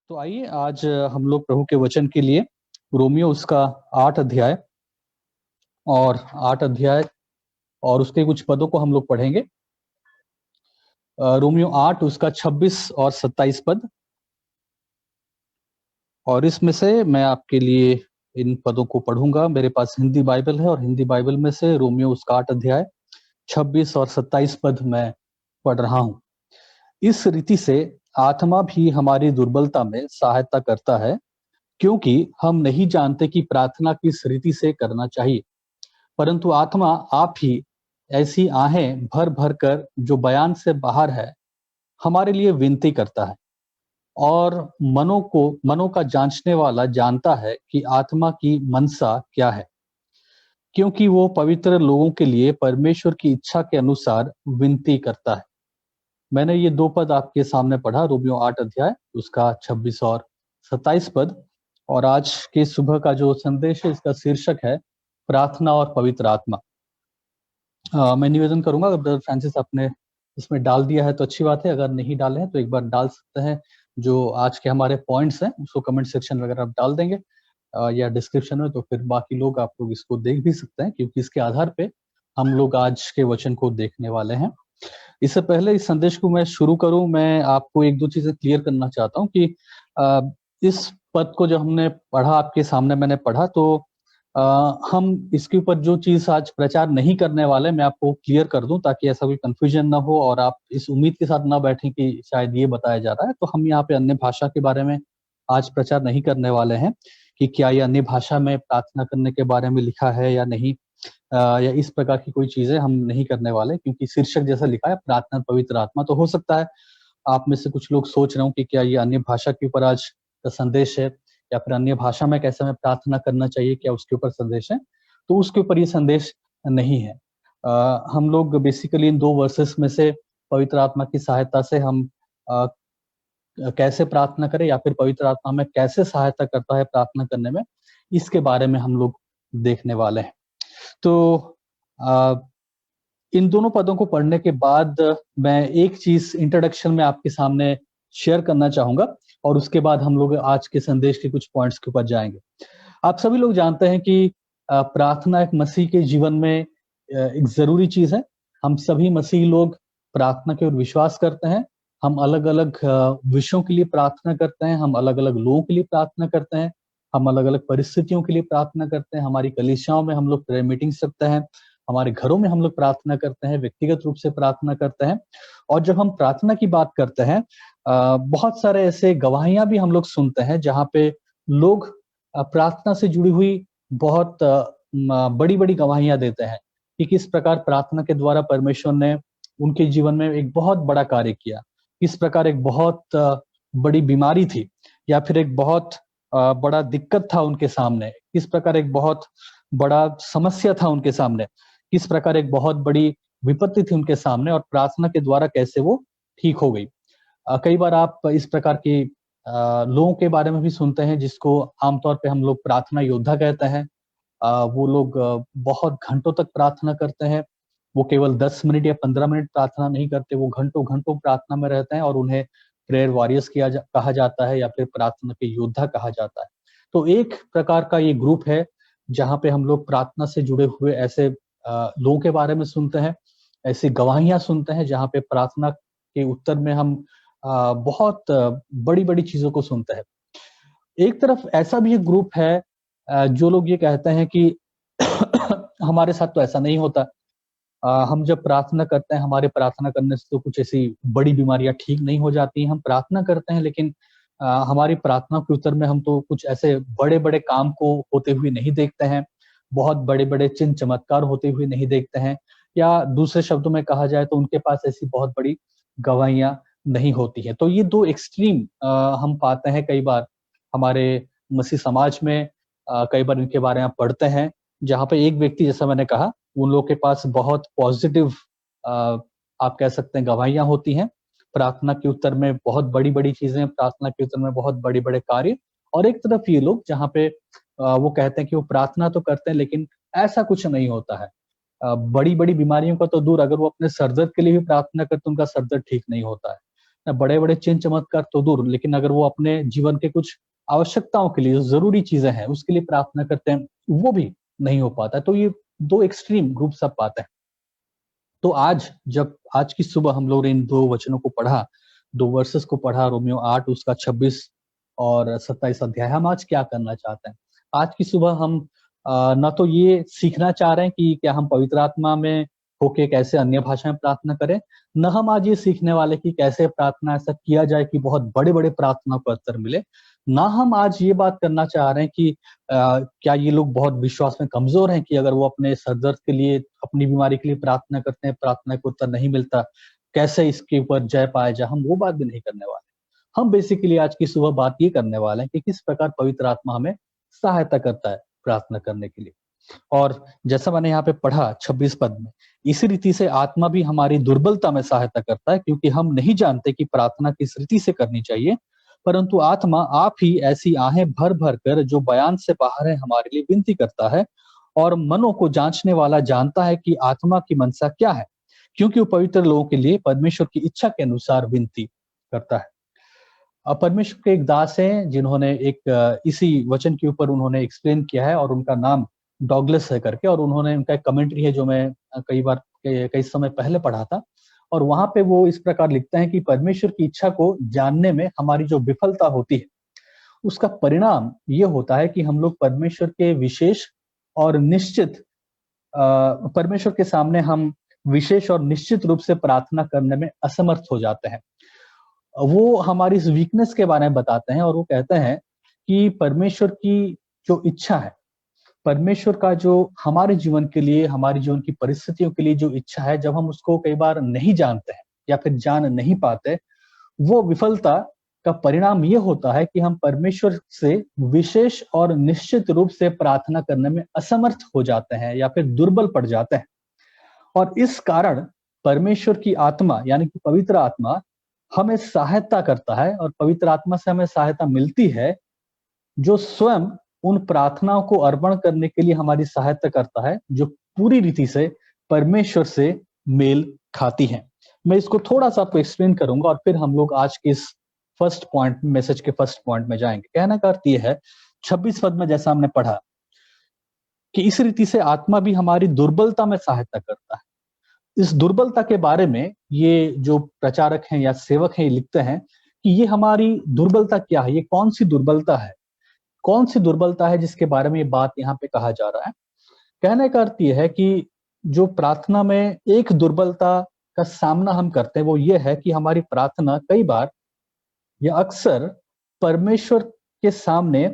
तो आइए आज हम लोग प्रभु के वचन के लिए रोमियो उसका 8 अध्याय और 8 अध्याय और उसके कुछ पदों को हम लोग पढ़ेंगे। रोमियो 8 उसका 26 और 27 पद, और इसमें से मैं आपके लिए इन पदों को पढ़ूंगा। मेरे पास हिंदी बाइबल है और हिंदी बाइबल में से रोमियो उसका 8 अध्याय 26 और 27 पद मैं पढ़ रहा हूं। इस रीति से आत्मा भी हमारी दुर्बलता में सहायता करता है, क्योंकि हम नहीं जानते कि प्रार्थना किस रीति से करना चाहिए, परंतु आत्मा आप ही ऐसी आहें भर भर कर जो बयान से बाहर है हमारे लिए विनती करता है। और मनो का जांचने वाला जानता है कि आत्मा की मनसा क्या है, क्योंकि वो पवित्र लोगों के लिए परमेश्वर की इच्छा के अनुसार विनती करता है। मैंने ये दो पद आपके सामने पढ़ा, रोमियो 8 अध्याय उसका 26 और 27 पद। और आज के सुबह का जो संदेश है इसका शीर्षक है प्रार्थना और पवित्र आत्मा। मैं निवेदन करूंगा, अगर ब्रदर फ्रांसिस आपने इसमें डाल दिया है तो अच्छी बात है, अगर नहीं डाले हैं तो एक बार डाल सकते हैं। जो आज के हमारे पॉइंट्स हैं उसको कमेंट सेक्शन वगैरह आप डाल देंगे या डिस्क्रिप्शन में, तो फिर बाकी लोग आप लोग इसको देख भी सकते हैं, क्योंकि इसके आधार पे हम लोग आज के वचन को देखने वाले हैं। इससे पहले इस संदेश को मैं शुरू करूं, मैं आपको एक दो चीजें क्लियर करना चाहता हूं कि इस पद को जब हमने पढ़ा, आपके सामने मैंने पढ़ा, तो हम इसके ऊपर जो चीज आज प्रचार नहीं करने वाले, मैं आपको क्लियर कर दूं ताकि ऐसा कोई कंफ्यूजन ना हो और आप इस उम्मीद के साथ ना बैठें कि शायद ये बताया जा रहा है। तो हम यहाँ पे अन्य भाषा के बारे में आज प्रचार नहीं करने वाले हैं कि क्या ये अन्य भाषा में प्रार्थना करने के बारे में लिखा है या नहीं, या इस प्रकार की कोई चीजें हम नहीं करने वाले, क्योंकि शीर्षक जैसा लिखा है प्रार्थना पवित्र आत्मा। तो हो सकता है आप में से कुछ लोग सोच रहे हो कि क्या ये अन्य भाषा के ऊपर आज का संदेश है, या फिर अन्य भाषा में कैसे हमें प्रार्थना करना चाहिए, क्या उसके ऊपर संदेश है। तो उसके ऊपर ये संदेश नहीं है। हम लोग बेसिकली इन दो वर्सेस में से पवित्र आत्मा की सहायता से हम कैसे प्रार्थना करें, या फिर पवित्र आत्मा में कैसे सहायता करता है प्रार्थना करने में, इसके बारे में हम लोग देखने वाले हैं। तो इन दोनों पदों को पढ़ने के बाद मैं एक चीज इंट्रोडक्शन में आपके सामने शेयर करना चाहूंगा, और उसके बाद हम लोग आज के संदेश के कुछ पॉइंट्स के ऊपर जाएंगे। आप सभी लोग जानते हैं कि प्रार्थना एक मसीह के जीवन में एक जरूरी चीज है। हम सभी मसीह लोग प्रार्थना के ओर विश्वास करते हैं। हम अलग अलग विषयों के लिए प्रार्थना करते हैं, हम अलग अलग लोगों के लिए प्रार्थना करते हैं, हम अलग अलग परिस्थितियों के लिए प्रार्थना करते हैं। हमारी कलीसियाओं में हम लोग प्रेयर मीटिंग्स रखते हैं, हमारे घरों में हम लोग प्रार्थना करते हैं, व्यक्तिगत रूप से प्रार्थना करते हैं। और जब हम प्रार्थना की बात करते हैं, बहुत सारे ऐसे गवाहियां भी हम लोग सुनते हैं जहाँ पे लोग प्रार्थना से जुड़ी हुई बहुत बड़ी बड़ी गवाहियां देते हैं कि किस प्रकार प्रार्थना के द्वारा परमेश्वर ने उनके जीवन में एक बहुत बड़ा कार्य किया, किस प्रकार एक बहुत बड़ी बीमारी थी, या फिर एक बहुत बड़ा दिक्कत था उनके सामने, किस प्रकार एक बहुत बड़ा समस्या था उनके सामने, किस प्रकार एक बहुत बड़ी विपत्ति थी उनके सामने, और प्रार्थना के द्वारा कैसे वो ठीक हो गई। कई बार आप इस प्रकार के लोगों के बारे में भी सुनते हैं जिसको आमतौर पे हम लोग प्रार्थना योद्धा कहते हैं। वो लोग बहुत घंटों तक प्रार्थना करते हैं। वो केवल 10 मिनट या 15 मिनट प्रार्थना नहीं करते, वो घंटों घंटों प्रार्थना में रहते हैं, और उन्हें प्रेयर वॉरियर्स कहा जाता है, या फिर प्रार्थना के योद्धा कहा जाता है। तो एक प्रकार का ये ग्रुप है जहाँ पे हम लोग प्रार्थना से जुड़े हुए ऐसे लोगों के बारे में सुनते हैं, ऐसी गवाहियां सुनते हैं जहाँ पे प्रार्थना के उत्तर में हम बहुत बड़ी बड़ी चीजों को सुनते हैं। एक तरफ ऐसा भी एक ग्रुप है जो लोग ये कहते हैं कि हमारे साथ तो ऐसा नहीं होता। हम जब प्रार्थना करते हैं, हमारे प्रार्थना करने से तो कुछ ऐसी बड़ी बीमारियां ठीक नहीं हो जाती। हम प्रार्थना करते हैं, लेकिन हमारी प्रार्थना के उत्तर में हम तो कुछ ऐसे बड़े बड़े काम को होते हुए नहीं देखते हैं, बहुत बड़े बड़े चिन्ह चमत्कार होते हुए नहीं देखते हैं, या दूसरे शब्दों में कहा जाए तो उनके पास ऐसी बहुत बड़ी गवाहियां नहीं होती है। तो ये दो एक्सट्रीम हम पाते हैं कई बार हमारे मसीह समाज में। कई बार इनके बारे में पढ़ते हैं जहाँ पे एक व्यक्ति, जैसा मैंने कहा, उन लोगों के पास बहुत पॉजिटिव आप कह सकते हैं गवाहियां होती हैं, प्रार्थना के उत्तर में बहुत बड़ी बड़ी चीजें, प्रार्थना के उत्तर में बहुत बड़े बड़े कार्य। और एक तरफ ये लोग जहाँ पे वो कहते हैं कि वो प्रार्थना तो करते हैं लेकिन ऐसा कुछ नहीं होता है। बड़ी बड़ी बीमारियों का तो दूर, अगर वो अपने सर दर्द के लिए भी प्रार्थना करते उनका सर दर्द ठीक नहीं होता है। बड़े बड़े चिन्ह चमत्कार तो दूर, लेकिन अगर वो अपने जीवन के कुछ आवश्यकताओं के लिए, जो जरूरी चीजें हैं उसके लिए प्रार्थना करते हैं, वो भी नहीं हो पाता। तो ये दो एक्सट्रीम ग्रुप्स आप पाते हैं। तो आज की सुबह हम लोग ने इन दो वचनों को पढ़ा, दो वर्सेस को पढ़ा, रोमियो 8 उसका 26 और 27 अध्याय। हम आज क्या करना चाहते हैं? आज की सुबह हम ना तो ये सीखना चाह रहे हैं कि क्या हम पवित्र आत्मा में होके कैसे अन्य भाषा में प्रार्थना करें, न हम आज ये सीखने वाले कि कैसे प्रार्थना ऐसा किया जाए कि बहुत बड़े बड़े प्रार्थना को उत्तर मिले। ना हम आज ये बात करना चाह रहे हैं कि क्या ये लोग बहुत विश्वास में कमजोर हैं कि अगर वो अपने सर दर्द के लिए, अपनी बीमारी के लिए प्रार्थना करते हैं, प्रार्थना को उत्तर नहीं मिलता, कैसे इसके ऊपर जय पाया जाए। हम वो बात भी नहीं करने वाले। हम बेसिकली आज की सुबह बात ये करने वाले हैं कि किस प्रकार पवित्र आत्मा हमें सहायता करता है प्रार्थना करने के लिए। और जैसा मैंने यहाँ पे पढ़ा 26 पद में, इसी रीति से आत्मा भी हमारी दुर्बलता में सहायता करता है, क्योंकि हम नहीं जानते कि प्रार्थना किस रीति से करनी चाहिए, परंतु आत्मा आप ही ऐसी आहें भर भर कर जो बयान से बाहर है हमारे लिए विनती करता है। और मनों को जांचने वाला जानता है कि आत्मा की मनसा क्या है, क्योंकि वो पवित्र लोगों के लिए परमेश्वर की इच्छा के अनुसार विनती करता है। अब परमेश्वर के एक दास हैं जिन्होंने इसी वचन के ऊपर उन्होंने एक्सप्लेन किया है, और उनका नाम डॉगलस है करके, और उन्होंने उनका एक कमेंट्री है जो मैं कई समय पहले पढ़ा था। और वहां पे वो इस प्रकार लिखते हैं कि परमेश्वर की इच्छा को जानने में हमारी जो विफलता होती है, उसका परिणाम ये होता है कि हम लोग परमेश्वर के विशेष और निश्चित परमेश्वर के सामने हम विशेष और निश्चित रूप से प्रार्थना करने में असमर्थ हो जाते हैं। वो हमारी इस वीकनेस के बारे में बताते हैं, और वो कहते हैं कि परमेश्वर की जो इच्छा है, परमेश्वर का जो हमारे जीवन के लिए, हमारी जीवन की परिस्थितियों के लिए जो इच्छा है, जब हम उसको कई बार नहीं जानते हैं या फिर जान नहीं पाते, वो विफलता का परिणाम ये होता है कि हम परमेश्वर से विशेष और निश्चित रूप से प्रार्थना करने में असमर्थ हो जाते हैं या फिर दुर्बल पड़ जाते हैं। और इस कारण परमेश्वर की आत्मा यानी कि पवित्र आत्मा हमें सहायता करता है, और पवित्र आत्मा से हमें सहायता मिलती है, जो स्वयं उन प्रार्थनाओं को अर्पण करने के लिए हमारी सहायता करता है, जो पूरी रीति से परमेश्वर से मेल खाती है। मैं इसको थोड़ा सा आपको एक्सप्लेन करूंगा, और फिर हम लोग आज के इस मैसेज के फर्स्ट पॉइंट में जाएंगे। कहने का अर्थ यह है, 26 पद में जैसा हमने पढ़ा कि इस रीति से आत्मा भी हमारी दुर्बलता में सहायता करता है। इस दुर्बलता के बारे में ये जो प्रचारक हैं या सेवक हैं, ये लिखते हैं कि ये हमारी दुर्बलता क्या है, ये कौन सी दुर्बलता है, कौन सी दुर्बलता है जिसके बारे में ये बात यहाँ पे कहा जा रहा है। कहने का अर्थ ये है कि जो प्रार्थना में एक दुर्बलता का सामना हम करते हैं, वो ये है कि हमारी प्रार्थना कई बार या अक्सर परमेश्वर के सामने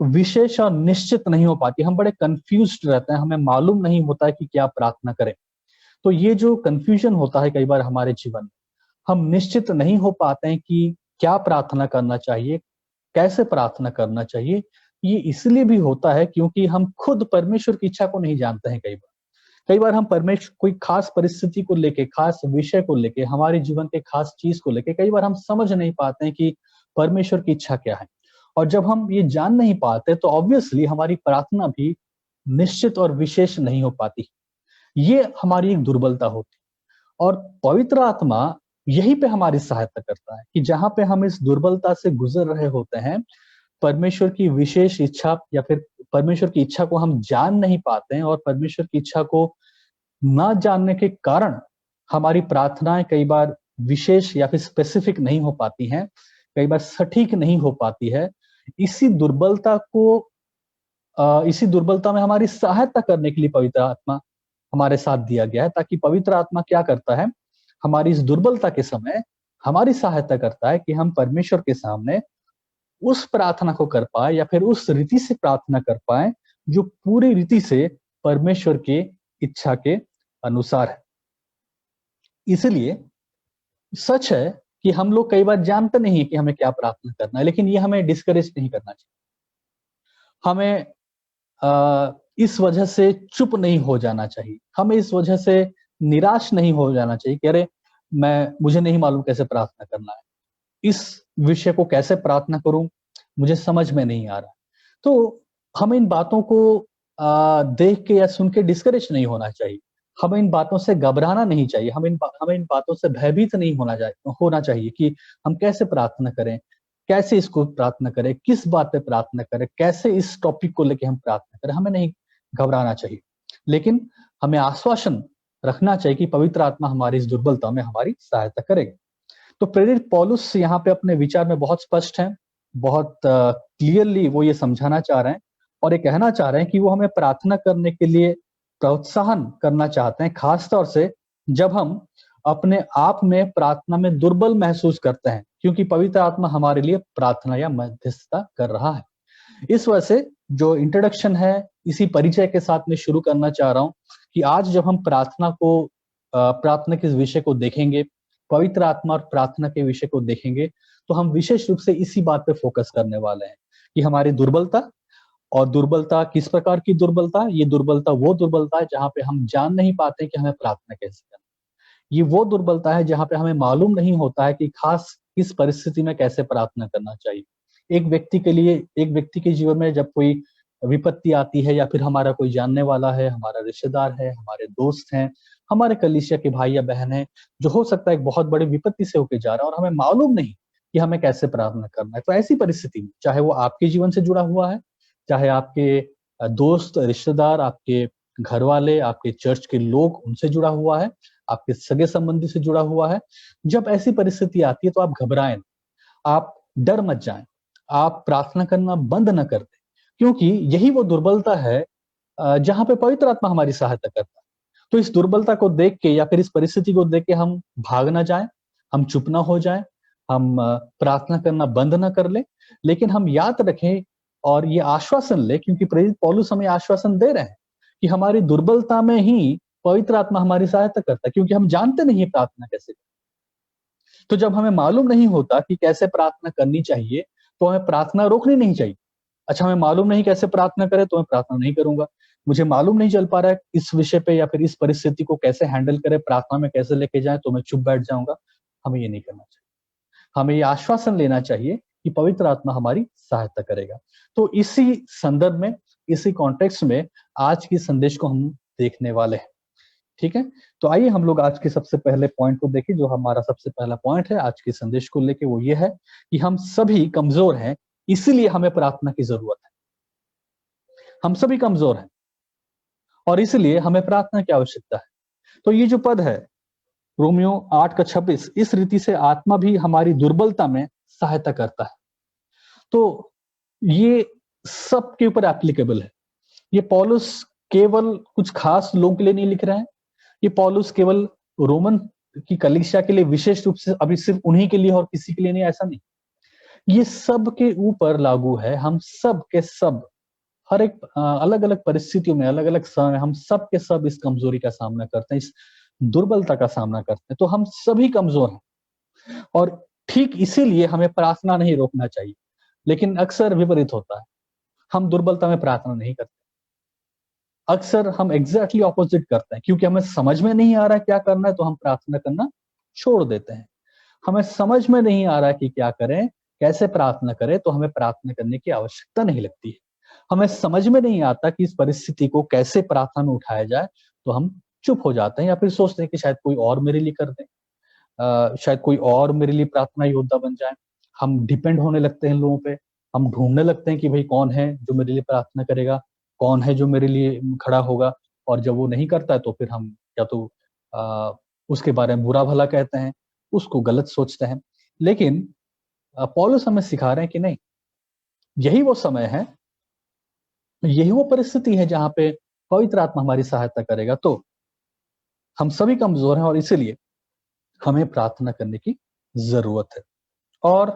विशेष और निश्चित नहीं हो पाती। हम बड़े कंफ्यूज्ड रहते हैं, हमें मालूम नहीं होता है कि क्या प्रार्थना करें। तो ये जो कंफ्यूजन होता है कई बार हमारे जीवन में, हम निश्चित नहीं हो पाते हैं कि क्या प्रार्थना करना चाहिए, कैसे प्रार्थना करना चाहिए। ये इसलिए भी होता है क्योंकि हम खुद परमेश्वर की इच्छा को नहीं जानते हैं। कई बार हम परमेश्वर कोई खास परिस्थिति को लेके, खास विषय को लेके, हमारे जीवन के खास चीज को लेके कई बार हम समझ नहीं पाते हैं कि परमेश्वर की इच्छा क्या है। और जब हम ये जान नहीं पाते तो ऑब्वियसली हमारी प्रार्थना भी निश्चित और विशेष नहीं हो पाती। ये हमारी एक दुर्बलता होती है, और पवित्र आत्मा यही पे हमारी सहायता करता है कि जहां पे हम इस दुर्बलता से गुजर रहे होते हैं, परमेश्वर की विशेष इच्छा या फिर परमेश्वर की इच्छा को हम जान नहीं पाते हैं, और परमेश्वर की इच्छा को ना जानने के कारण हमारी प्रार्थनाएं कई बार विशेष या फिर स्पेसिफिक नहीं हो पाती हैं, कई बार सटीक नहीं हो पाती है। इसी दुर्बलता में हमारी सहायता करने के लिए पवित्र आत्मा हमारे साथ दिया गया है, ताकि पवित्र आत्मा क्या करता है, हमारी इस दुर्बलता के समय हमारी सहायता करता है कि हम परमेश्वर के सामने उस प्रार्थना को कर पाए या फिर उस रीति से प्रार्थना कर पाए जो पूरी रीति से परमेश्वर के इच्छा के अनुसार है। इसलिए सच है कि हम लोग कई बार जानते नहीं है कि हमें क्या प्रार्थना करना है, लेकिन ये हमें डिस्करेज नहीं करना चाहिए। हमें इस वजह से चुप नहीं हो जाना चाहिए, हमें इस वजह से निराश नहीं हो जाना चाहिए कि अरे मुझे नहीं मालूम कैसे प्रार्थना करना है, इस विषय को कैसे प्रार्थना करूं, मुझे समझ में नहीं आ रहा। तो हमें इन बातों को देख के या सुन के डिस्करेज नहीं होना चाहिए। हमें इन बातों से घबराना नहीं चाहिए, हमें इन बातों से भयभीत नहीं होना चाहिए कि हम कैसे प्रार्थना करें, कैसे इसको प्रार्थना करें, किस बात पे प्रार्थना करें, कैसे इस टॉपिक को लेके हम प्रार्थना करें, हमें नहीं घबराना चाहिए। लेकिन हमें आश्वासन रखना चाहिए कि पवित्र आत्मा हमारी इस दुर्बलता में हमारी सहायता करेगा। तो प्रेरित पौलुस यहाँ पे अपने विचार में बहुत स्पष्ट हैं, बहुत क्लियरली वो ये समझाना चाह रहे हैं और ये कहना चाह रहे हैं कि वो हमें प्रार्थना करने के लिए प्रोत्साहन करना चाहते हैं, खास तौर से जब हम अपने आप में प्रार्थना में दुर्बल महसूस करते हैं, क्योंकि पवित्र आत्मा हमारे लिए प्रार्थना या मध्यस्थता कर रहा है। इस वजह से जो इंट्रोडक्शन है इसी परिचय के साथ में शुरू करना चाह रहा हूं कि आज जब हम प्रार्थना के विषय को देखेंगे, पवित्र आत्मा और प्रार्थना के विषय को देखेंगे, तो हम विशेष रूप से इसी बात पे फोकस करने वाले हैं कि हमारी दुर्बलता, और दुर्बलता किस प्रकार की दुर्बलता, ये दुर्बलता वो दुर्बलता है जहां पे हम जान नहीं पाते कि हमें प्रार्थना कैसे करना। ये वो दुर्बलता है जहां पे हमें मालूम नहीं होता है कि खास किस परिस्थिति में कैसे प्रार्थना करना चाहिए। एक व्यक्ति के जीवन में जब कोई विपत्ति आती है, या फिर हमारा कोई जानने वाला है, हमारा रिश्तेदार है, हमारे दोस्त हैं, हमारे कलीसिया के भाई या बहन है, जो हो सकता है एक बहुत बड़ी विपत्ति से होके जा रहा है और हमें मालूम नहीं कि हमें कैसे प्रार्थना करना है। तो ऐसी परिस्थिति में, चाहे वो आपके जीवन से जुड़ा हुआ है, चाहे आपके दोस्त, रिश्तेदार, आपके घर वाले, आपके चर्च के लोग, उनसे जुड़ा हुआ है, आपके सगे संबंधी से जुड़ा हुआ है, जब ऐसी परिस्थिति आती है तो आप घबराएं, आप डर मत जाएं, आप प्रार्थना करना बंद न कर दें, क्योंकि यही वो दुर्बलता है जहां पे पवित्र आत्मा हमारी सहायता करता है। तो इस दुर्बलता को देख के या फिर इस परिस्थिति को देख के हम भाग ना जाएं, हम चुप ना हो जाएं, हम प्रार्थना करना बंद ना कर लें, लेकिन हम याद रखें और ये आश्वासन ले, क्योंकि प्रेरित पौलुस हमें आश्वासन दे रहे हैं कि हमारी दुर्बलता में ही पवित्र आत्मा हमारी सहायता करता है, क्योंकि हम जानते नहीं है प्रार्थना कैसे। तो जब हमें मालूम नहीं होता कि कैसे प्रार्थना करनी चाहिए, तो हमें प्रार्थना रोकनी नहीं चाहिए। अच्छा, हमें मालूम नहीं कैसे प्रार्थना करें तो मैं प्रार्थना नहीं करूंगा, मुझे मालूम नहीं चल पा रहा है इस विषय पे या फिर इस परिस्थिति को कैसे हैंडल करें, प्रार्थना में कैसे लेके जाए, तो मैं चुप बैठ जाऊंगा। हमें ये नहीं करना चाहिए, हमें ये आश्वासन लेना चाहिए कि पवित्र आत्मा हमारी सहायता करेगा। तो इसी संदर्भ में, इसी कॉन्टेक्स्ट में आज की संदेश को हम देखने वाले हैं। ठीक है, तो आइए हम लोग आज के सबसे पहले पॉइंट को देखें। जो हमारा सबसे पहला पॉइंट है आज के संदेश को लेके, वो ये है कि हम सभी कमजोर हैं, इसीलिए हमें प्रार्थना की जरूरत है। हम सभी कमजोर हैं और इसलिए हमें प्रार्थना की आवश्यकता है। तो ये जो पद है रोमियो 8:26, इस रीति से आत्मा भी हमारी दुर्बलता में सहायता करता है। तो ये सबके ऊपर एप्लीकेबल है। ये पौलुस केवल कुछ खास लोगों के लिए नहीं लिख रहे हैं, ये पौलुस केवल रोमन की कलीसिया के लिए विशेष रूप से, अभी सिर्फ उन्हीं के लिए और किसी के लिए नहीं, ऐसा नहीं। ये सब के ऊपर लागू है। हम सब के सब, हर एक अलग अलग परिस्थितियों में, अलग अलग समय में हम सब के सब इस कमजोरी का सामना करते हैं, इस दुर्बलता का सामना करते हैं। तो हम सभी कमजोर हैं और ठीक इसीलिए हमें प्रार्थना नहीं रोकना चाहिए। लेकिन अक्सर विपरीत होता है, हम दुर्बलता में प्रार्थना नहीं करते, अक्सर हम एग्जैक्टली ऑपोजिट करते हैं। क्योंकि हमें समझ में नहीं आ रहा है क्या करना है तो हम प्रार्थना करना छोड़ देते हैं। हमें समझ में नहीं आ रहा है कि क्या करें, कैसे प्रार्थना करें, तो हमें प्रार्थना करने की आवश्यकता नहीं लगती है। हमें समझ में नहीं आता कि इस परिस्थिति को कैसे प्रार्थना में उठाया जाए, तो हम चुप हो जाते हैं या फिर सोचते हैं कि शायद कोई और मेरे लिए कर दे, शायद कोई और मेरे लिए प्रार्थना योद्धा बन जाए। हम डिपेंड होने लगते हैं लोगों पे, हम ढूंढने लगते हैं कि भाई कौन है जो मेरे लिए प्रार्थना करेगा, कौन है जो मेरे लिए खड़ा होगा। और जब वो नहीं करता है तो फिर हम या तो उसके बारे में बुरा भला कहते हैं, उसको गलत सोचते हैं। लेकिन पौलुस हमें सिखा रहे हैं कि नहीं, यही वो समय है, यही वो परिस्थिति है जहां पे पवित्र आत्मा हमारी सहायता करेगा। तो हम सभी कमजोर हैं और इसीलिए हमें प्रार्थना करने की जरूरत है। और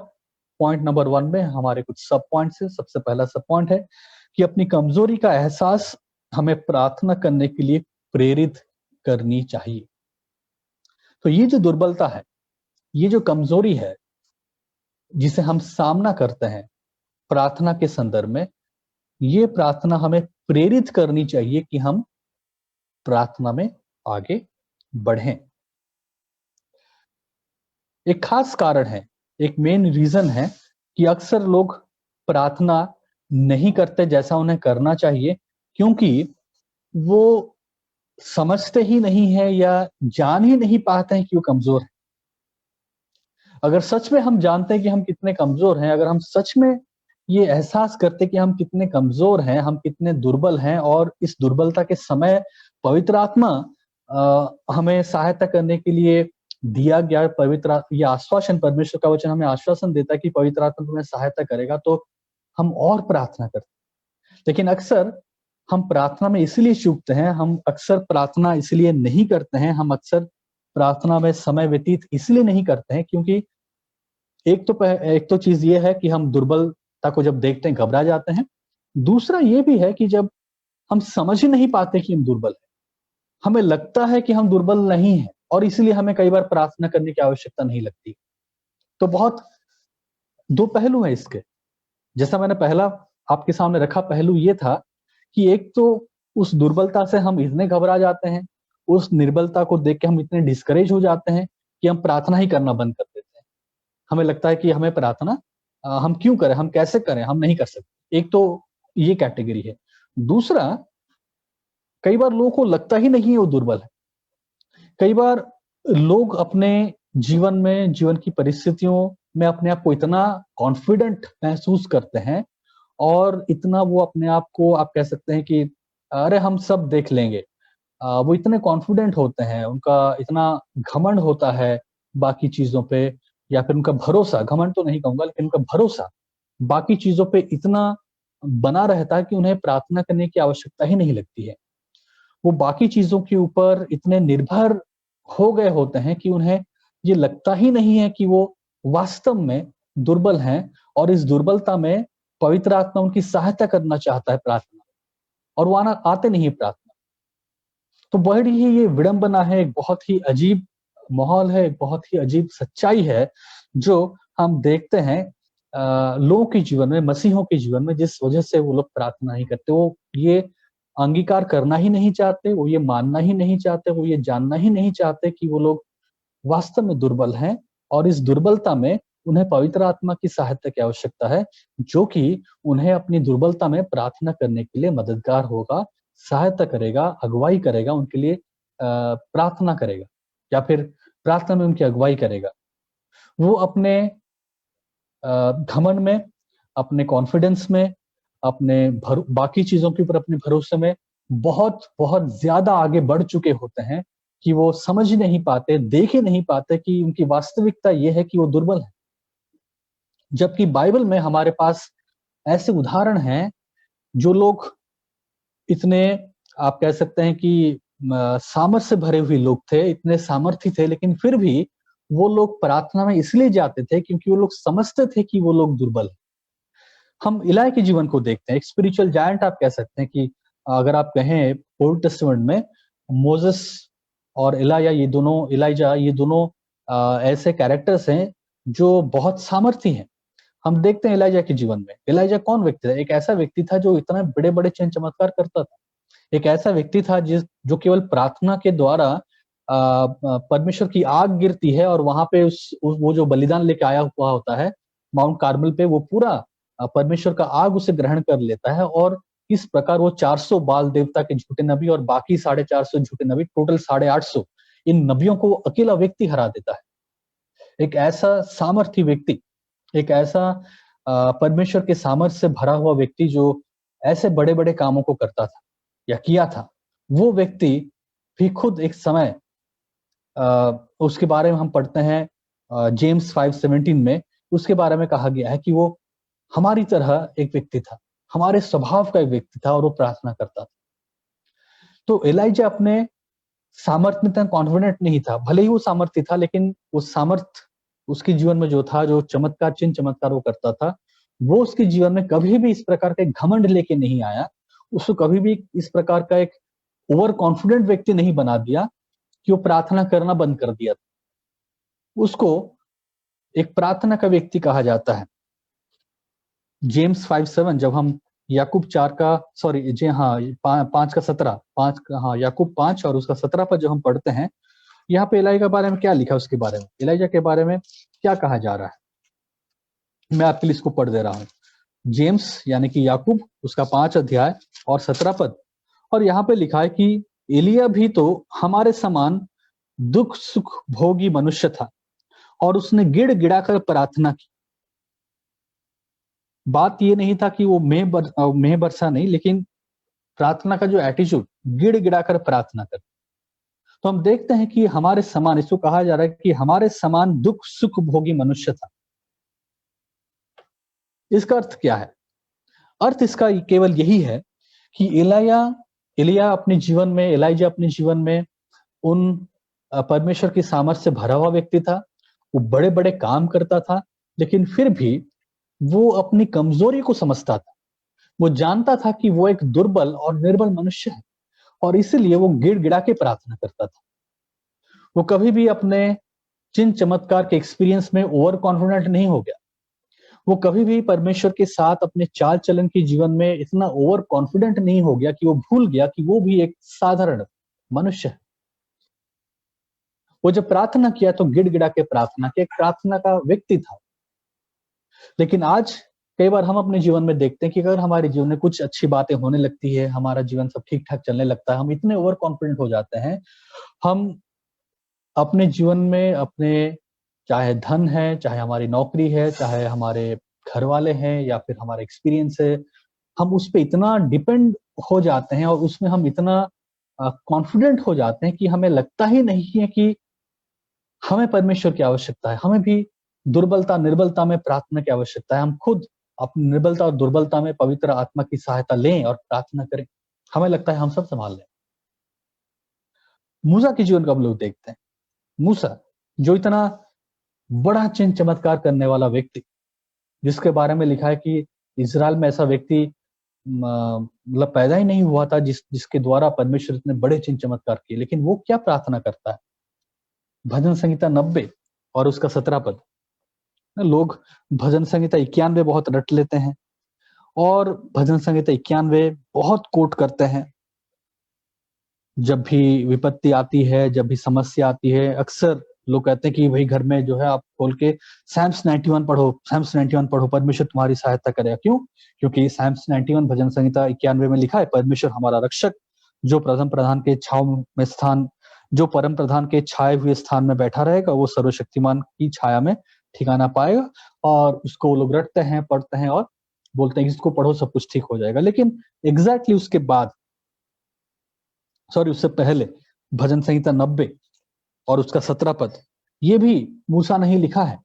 पॉइंट नंबर 1 में हमारे कुछ सब पॉइंट्स है। सबसे पहला सब पॉइंट है कि अपनी कमजोरी का एहसास हमें प्रार्थना करने के लिए प्रेरित करनी चाहिए। तो ये जो दुर्बलता है, ये जो कमजोरी है जिसे हम सामना करते हैं प्रार्थना के संदर्भ में, ये प्रार्थना हमें प्रेरित करनी चाहिए कि हम प्रार्थना में आगे बढ़ें। एक खास कारण है, एक मेन रीजन है कि अक्सर लोग प्रार्थना नहीं करते जैसा उन्हें करना चाहिए, क्योंकि वो समझते ही नहीं है या जान ही नहीं पाते हैं कि वो कमजोर है। अगर सच में हम जानते हैं कि हम कितने कमजोर हैं, अगर हम सच में ये एहसास करते कि हम कितने कमजोर हैं, हम कितने दुर्बल हैं, और इस दुर्बलता के समय पवित्र आत्मा हमें सहायता करने के लिए दिया गया ये आश्वासन, परमेश्वर का वचन हमें आश्वासन देता है कि पवित्र आत्मा तुम्हें सहायता करेगा, तो हम और प्रार्थना करते हैं। लेकिन अक्सर हम प्रार्थना में इसलिए चूकते हैं, हम अक्सर प्रार्थना इसलिए नहीं करते हैं, हम अक्सर प्रार्थना में समय व्यतीत इसलिए नहीं करते हैं क्योंकि एक तो चीज ये है कि हम दुर्बलता को जब देखते हैं घबरा जाते हैं। दूसरा ये भी है कि जब हम समझ ही नहीं पाते कि हम दुर्बल हैं, हमें लगता है कि हम दुर्बल नहीं हैं और इसलिए हमें कई बार प्रार्थना करने की आवश्यकता नहीं लगती। तो बहुत दो पहलू हैं इसके। जैसा मैंने पहला आपके सामने रखा पहलू ये था कि एक तो उस दुर्बलता से हम इतने घबरा जाते हैं, उस निर्बलता को देख के हम इतने डिस्करेज हो जाते हैं कि हम प्रार्थना ही करना बंद कर देते हैं। हमें लगता है कि हमें प्रार्थना हम क्यों करें, हम कैसे करें, हम नहीं कर सकते। एक तो ये कैटेगरी है। दूसरा, कई बार लोगों को लगता ही नहीं है वो दुर्बल है। कई बार लोग अपने जीवन में, जीवन की परिस्थितियों में अपने आप को इतना कॉन्फिडेंट महसूस करते हैं और इतना वो अपने आप को, आप कह सकते हैं कि अरे हम सब देख लेंगे। वो इतने कॉन्फिडेंट होते हैं, उनका इतना घमंड होता है बाकी चीज़ों पे, या फिर उनका भरोसा, घमंड तो नहीं कहूँगा लेकिन उनका भरोसा बाकी चीज़ों पे इतना बना रहता है कि उन्हें प्रार्थना करने की आवश्यकता ही नहीं लगती है। वो बाकी चीज़ों के ऊपर इतने निर्भर हो गए होते हैं कि उन्हें ये लगता ही नहीं है कि वो वास्तव में दुर्बल हैं, और इस दुर्बलता में पवित्र आत्मा उनकी सहायता करना चाहता है प्रार्थना में, और वो आते नहीं है प्रार्थना। तो बड़ी ही ये विडंबना है, एक बहुत ही अजीब माहौल है, एक बहुत ही अजीब सच्चाई है जो हम देखते हैं लोगों के जीवन में, मसीहों के जीवन में, जिस वजह से वो लोग प्रार्थना नहीं करते। वो ये अंगीकार करना ही नहीं चाहते, वो ये मानना ही नहीं चाहते, वो ये जानना ही नहीं चाहते कि वो लोग वास्तव में दुर्बल हैं, और इस दुर्बलता में उन्हें पवित्र आत्मा की सहायता की आवश्यकता है, जो कि उन्हें अपनी दुर्बलता में प्रार्थना करने के लिए मददगार होगा, सहायता करेगा, अगुवाई करेगा, उनके लिए प्रार्थना करेगा, या फिर प्रार्थना में उनकी अगुवाई करेगा। वो अपने घमंड में, अपने कॉन्फिडेंस में, बाकी चीज़ों के ऊपर अपने भरोसे में बहुत ज़्यादा आगे बढ़ चुके होते हैं कि वो समझ ही नहीं पाते, देख ही नहीं पाते कि उनकी वास्तविकता ये है कि वो दुर्बल हैं। जबकि बाइबल में हमारे पास ऐसे उदाहरण हैं, जो लोग इतने, आप कह सकते हैं कि सामर्थ से भरे हुए लोग थे, इतने सामर्थी थे, लेकिन फिर भी वो लोग प्रार्थना में इसलिए जाते थे क्योंकि वो लोग समझते थे कि वो लोग दुर्बल हैं। हम इलाय के जीवन को देखते हैं, एक स्पिरिचुअल जायंट आप कह सकते हैं कि अगर आप कहें ओल्ड टेस्टामेंट में मोसेस और एलाइजा ये दोनों ऐसे कैरेक्टर्स हैं जो बहुत सामर्थी हैं। हम देखते हैं एलाइजा के जीवन में, एलाइजा कौन व्यक्ति था? एक ऐसा व्यक्ति था जो इतना बड़े-बड़े चिन्ह चमत्कार करता था। एक ऐसा व्यक्ति था जो केवल प्रार्थना के द्वारा परमेश्वर की आग गिरती है और वहां पे वो जो बलिदान लेके आया हुआ होता है माउंट कार्मल पे, वो पूरा परमेश्वर का आग उसे ग्रहण कर लेता है, और इस प्रकार वो 400 बाल देवता के झूठे नबी और बाकी 450 झूठे नबी, टोटल 850, इन नबियों को वो अकेला व्यक्ति हरा देता है। एक ऐसा सामर्थी व्यक्ति, एक ऐसा परमेश्वर के सामर्थ्य से भरा हुआ व्यक्ति जो ऐसे बड़े-बड़े कामों को करता था या किया था, वो व्यक्ति भी खुद एक समय उसके बारे में हम पढ़ते हैं जेम्स 5:17 में, उसके बारे में कहा गया है कि वो हमारी तरह एक व्यक्ति था, हमारे स्वभाव का एक व्यक्ति था, और वो प्रार्थना करता था। तो एलाइजा अपने सामर्थ्य में इतना कॉन्फिडेंट नहीं था, भले ही वो सामर्थ्य था, लेकिन वो सामर्थ्य उसके जीवन में जो था, जो चिन्ह चमत्कार वो करता था, वो उसके जीवन में कभी भी इस प्रकार का एक घमंड लेके नहीं आया। उसको कभी भी इस प्रकार का एक ओवर कॉन्फिडेंट व्यक्ति नहीं बना दिया कि वो प्रार्थना करना बंद कर दिया। उसको एक प्रार्थना का व्यक्ति कहा जाता है। जेम्स 5:7, जब हम याकूब 4 का सॉरी जी हाँ 5 का 17 5 का हाँ याकूब 5 और उसका 17 पर जब हम पढ़ते हैं, यहाँ पे एलाइजा के बारे में क्या लिखा है, उसके बारे में, एलाइजा के बारे में क्या कहा जा रहा है, मैं आपके लिए इसको पढ़ दे रहा हूँ। जेम्स यानी कि याकूब, उसका 5 अध्याय और 17 पद, और यहाँ पे लिखा है कि एलिया भी तो हमारे समान दुख सुख भोगी मनुष्य था और उसने गिड़गिड़ाकर प्रार्थना की। बात ये नहीं था कि वो मेह बरसा नहीं, लेकिन प्रार्थना का जो एटीट्यूड, गिड़गिड़ाकर प्रार्थना कर। तो हम देखते हैं कि हमारे समान, इसको कहा जा रहा है कि हमारे समान दुख सुख भोगी मनुष्य था। इसका अर्थ क्या है? अर्थ इसका केवल यही है कि एलिया अपने जीवन में, एलाइजा अपने जीवन में उन परमेश्वर की सामर्थ से भरा हुआ व्यक्ति था। वो बड़े-बड़े काम करता था, लेकिन फिर भी वो अपनी कमजोरी को समझता था। वो जानता था कि वो एक दुर्बल और निर्बल मनुष्य है और इसीलिए वो गिड़गिड़ा के प्रार्थना करता था। वो कभी भी अपने चिन्ह चमत्कार के एक्सपीरियंस में ओवर कॉन्फिडेंट नहीं हो गया। वो कभी भी परमेश्वर के साथ अपने चाल चलन के जीवन में इतना ओवर कॉन्फिडेंट नहीं हो गया कि वो भूल गया कि वो भी एक साधारण मनुष्य है। वो जब प्रार्थना किया तो गिड़गिड़ा के प्रार्थना किया, एक प्रार्थना का व्यक्ति था। लेकिन आज कई बार हम अपने जीवन में देखते हैं कि अगर हमारे जीवन में कुछ अच्छी बातें होने लगती है, हमारा जीवन सब ठीक ठाक चलने लगता है, हम इतने ओवर कॉन्फिडेंट हो जाते हैं, हम अपने जीवन में अपने, चाहे धन है, चाहे हमारी नौकरी है, चाहे हमारे घर वाले हैं या फिर हमारा एक्सपीरियंस है, हम उस पे इतना डिपेंड हो जाते हैं और उसमें हम इतना कॉन्फिडेंट हो जाते हैं कि हमें लगता ही नहीं है कि हमें परमेश्वर की आवश्यकता है। हमें भी दुर्बलता, निर्बलता में प्रार्थना की आवश्यकता है। हम खुद अपनी निर्बलता और दुर्बलता में पवित्र आत्मा की सहायता लें और प्रार्थना करें। हमें लगता है हम सब संभाल लें। मूसा के जीवन को हम लोग देखते हैं। मूसा, जो इतना बड़ा चिन्ह चमत्कार करने वाला व्यक्ति, जिसके बारे में लिखा है कि इज़राइल में ऐसा व्यक्ति मतलब पैदा ही नहीं हुआ था जिसके द्वारा परमेश्वर इतने बड़े चिन्ह चमत्कार किए। लेकिन वो क्या प्रार्थना करता है? भजन संहिता 90 और उसका 17 पद। लोग भजन संहिता 91 बहुत रट लेते हैं और भजन संहिता 91 बहुत कोट करते हैं। जब भी विपत्ति आती है, जब भी समस्या आती है, अक्सर लोग कहते हैं कि भाई घर में जो है आप खोल के साम्स 91 पढ़ो, साम्स 91 पढ़ो, परमेश्वर तुम्हारी सहायता करेगा। क्यों? क्योंकि साम्स 91 भजन संहिता 91 में लिखा है, परमेश्वर हमारा रक्षक, जो परम प्रधान के छाव में स्थान, जो परम प्रधान के छाए हुए स्थान में बैठा रहेगा, वो सर्वशक्तिमान की छाया में ठिकाना पाएगा। और उसको वो लोग रटते हैं, पढ़ते हैं और बोलते हैं कि इसको पढ़ो, सब कुछ ठीक हो जाएगा। लेकिन एग्जैक्टली उसके बाद, उससे पहले भजन संहिता 90 और उसका 17 पद, ये भी मूसा ने ही लिखा है।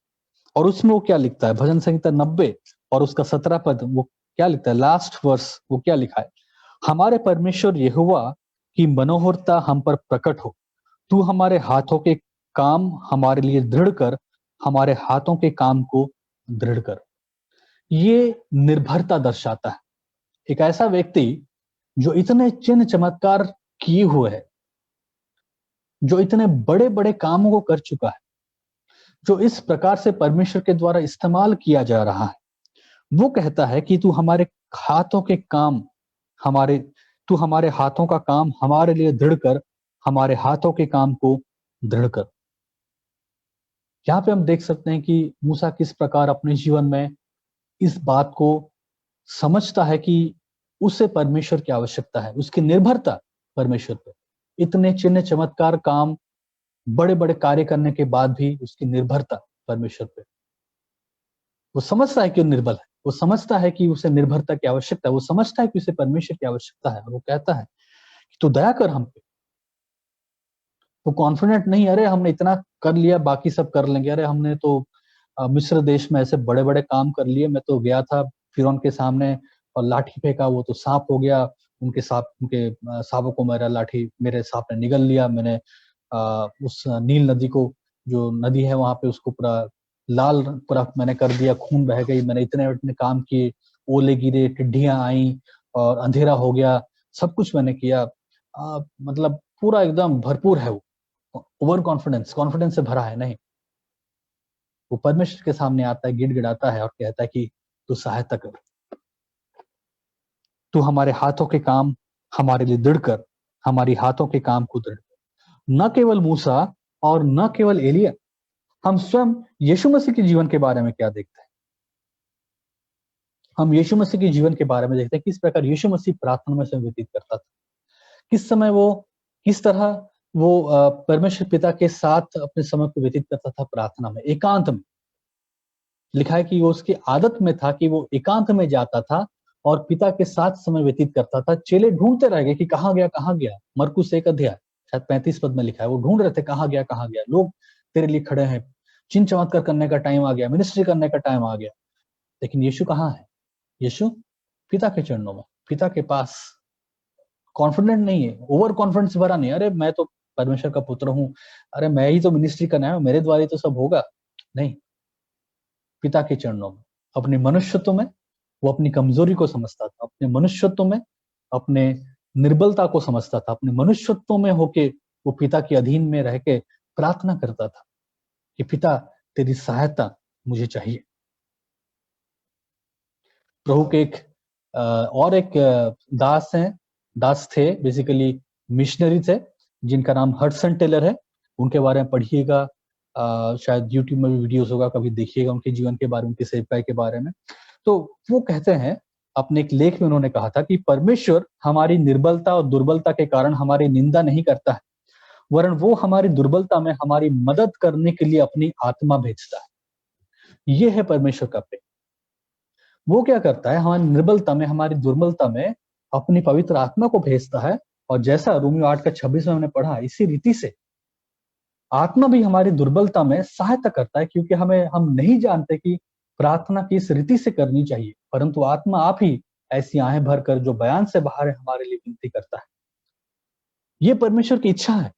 और उसमें वो क्या लिखता है? भजन संहिता 90 और उसका 17 पद, वो क्या लिखता है? लास्ट वर्स वो क्या लिखा है? हमारे परमेश्वर यहोवा की मनोहरता हम पर प्रकट हो, तू हमारे हाथों के काम हमारे लिए दृढ़ कर, हमारे हाथों के काम को दृढ़ कर। ये निर्भरता दर्शाता है। एक ऐसा व्यक्ति जो इतने चिन्ह चमत्कार किए हुए है, जो इतने बड़े-बड़े कामों को कर चुका है, जो इस प्रकार से परमेश्वर के द्वारा इस्तेमाल किया जा रहा है, वो कहता है कि तू हमारे हाथों के काम, हमारे तू हमारे हाथों का काम हमारे लिए दृढ़ कर, हमारे हाथों के काम को दृढ़ कर। यहाँ पे हम देख सकते हैं कि मूसा किस प्रकार अपने जीवन में इस बात को समझता है कि उसे परमेश्वर की आवश्यकता है, उसकी निर्भरता परमेश्वर पे। इतने चिन्ह चमत्कार काम, बड़े-बड़े कार्य करने के बाद भी उसकी निर्भरता परमेश्वर पे। वो समझता है कि वो निर्बल है, वो समझता है कि उसे निर्भरता की आवश्यकता है, वो समझता है कि उसे परमेश्वर की आवश्यकता है और वो कहता है कि तू दया कर हम पे। वो कॉन्फिडेंट नहीं, अरे हमने इतना कर लिया, बाकी सब कर लेंगे। अरे हमने तो मिस्र देश में ऐसे बड़े-बड़े काम कर लिए, मैं तो गया था फिरौन के सामने और लाठी फेंका, वो तो साँप हो गया, उनके साँपों को मेरे साँप ने निगल लिया। मैंने उस नील नदी को, जो नदी है वहाँ पे, उसको पूरा मैंने कर दिया, खून बह गई। मैंने इतने-इतने काम किए, ओले गिरे, टिड्डियाँ आईं और अंधेरा हो गया, सब कुछ मैंने किया। मतलब पूरा एकदम भरपूर है वो। ओवर कॉन्फिडेंस से भरा है। नहीं, वो परमेश्वर के सामने आता है, गिड़गिड़ाता है और कहता है कि तू सहायता कर, तू हमारे हाथों के काम हमारे लिए दृढ़ कर, हमारी हाथों के काम को दृढ़ कर। न केवल मूसा और न केवल एलिया, हम स्वयं यीशु मसीह के जीवन के बारे में क्या देखते हैं? हम यीशु मसीह के जीवन के बारे में देखते हैं किस प्रकार यीशु मसीह प्रार्थना में समय व्यतीत करता था। किस समय वो किस तरह वो परमेश्वर पिता के साथ अपने समय को व्यतीत करता था प्रार्थना में, एकांत में। लिखा है कि वो उसकी आदत में था कि वो एकांत में जाता था और पिता के साथ समय व्यतीत करता था। चेले ढूंढते रह गए कि कहाँ गया, कहाँ गया। मरकुस 1 अध्याय शायद 35 पद में लिखा है, वो ढूंढ रहे थे कहाँ गया, कहाँ गया। लोग तेरे लिए खड़े हैं, चिन्ह चमत्कार करने का टाइम आ गया, मिनिस्ट्री करने का टाइम आ गया। लेकिन यीशु कहाँ है? यीशु पिता के चरणों में, पिता के पास। कॉन्फिडेंट नहीं है, ओवर कॉन्फिडेंस भरा नहीं, अरे मैं तो परमेश्वर का पुत्र हूँ, अरे मैं ही तो मिनिस्ट्री करना है, मेरे द्वारा ही तो सब होगा। नहीं, पिता के चरणों में, अपने मनुष्यत्व में वो अपनी कमजोरी को समझता था, अपने मनुष्यत्व में अपने निर्बलता को समझता था, अपने मनुष्यत्व में होके वो पिता के अधीन में रह के प्रार्थना करता था कि पिता तेरी सहायता मुझे चाहिए। प्रभु के एक और एक दास हैं, दास थे, बेसिकली मिशनरी थे, जिनका नाम हडसन टेलर है। उनके बारे में पढ़िएगा, शायद यूट्यूब में भी वीडियोस होगा, कभी देखिएगा उनके जीवन के बारे में, उनके सेवकाई के बारे में। तो वो कहते हैं, अपने एक लेख में उन्होंने कहा था कि परमेश्वर हमारी निर्बलता और दुर्बलता के कारण हमारी निंदा नहीं करता है, वरन वो हमारी दुर्बलता में हमारी मदद करने के लिए अपनी आत्मा भेजता है। ये है परमेश्वर का प्रेम। वो क्या करता है, हमारी निर्बलता में, हमारी दुर्बलता में अपनी पवित्र आत्मा को भेजता है। और जैसा रोमियो 8:26 में हमने पढ़ा, इसी रीति से आत्मा भी हमारी दुर्बलता में सहायता करता है, क्योंकि हम नहीं जानते कि प्रार्थना किस रीति से करनी चाहिए, परंतु आत्मा आप ही ऐसी आहें भरकर जो बयान से बाहर है हमारे लिए विनती करता है। ये परमेश्वर की इच्छा है,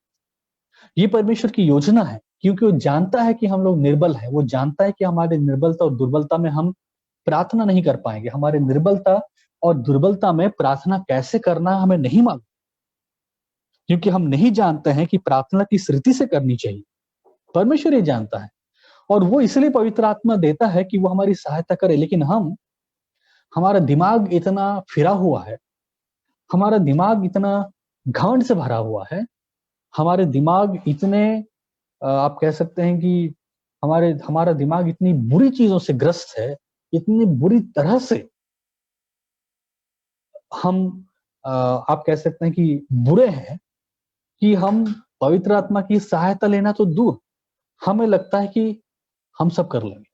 ये परमेश्वर की योजना है, क्योंकि वो जानता है कि हम लोग निर्बल हैं। वो जानता है कि हमारे निर्बलता और दुर्बलता में हम प्रार्थना नहीं कर पाएंगे। हमारे निर्बलता और दुर्बलता में प्रार्थना कैसे करना हमें नहीं मालूम, क्योंकि हम नहीं जानते हैं कि प्रार्थना किस रीति से करनी चाहिए। परमेश्वर ये जानता है, और वो इसलिए पवित्र आत्मा देता है कि वो हमारी सहायता करे। लेकिन हमारा दिमाग इतना फिरा हुआ है, हमारा दिमाग इतना घमंड से भरा हुआ है, हमारे दिमाग इतने आप कह सकते हैं कि हमारा दिमाग इतनी बुरी चीजों से ग्रस्त है, इतनी बुरी तरह से हम आप कह सकते हैं कि बुरे हैं, कि हम पवित्र आत्मा की सहायता लेना तो दूर, हमें लगता है कि हम सब कर लेंगे।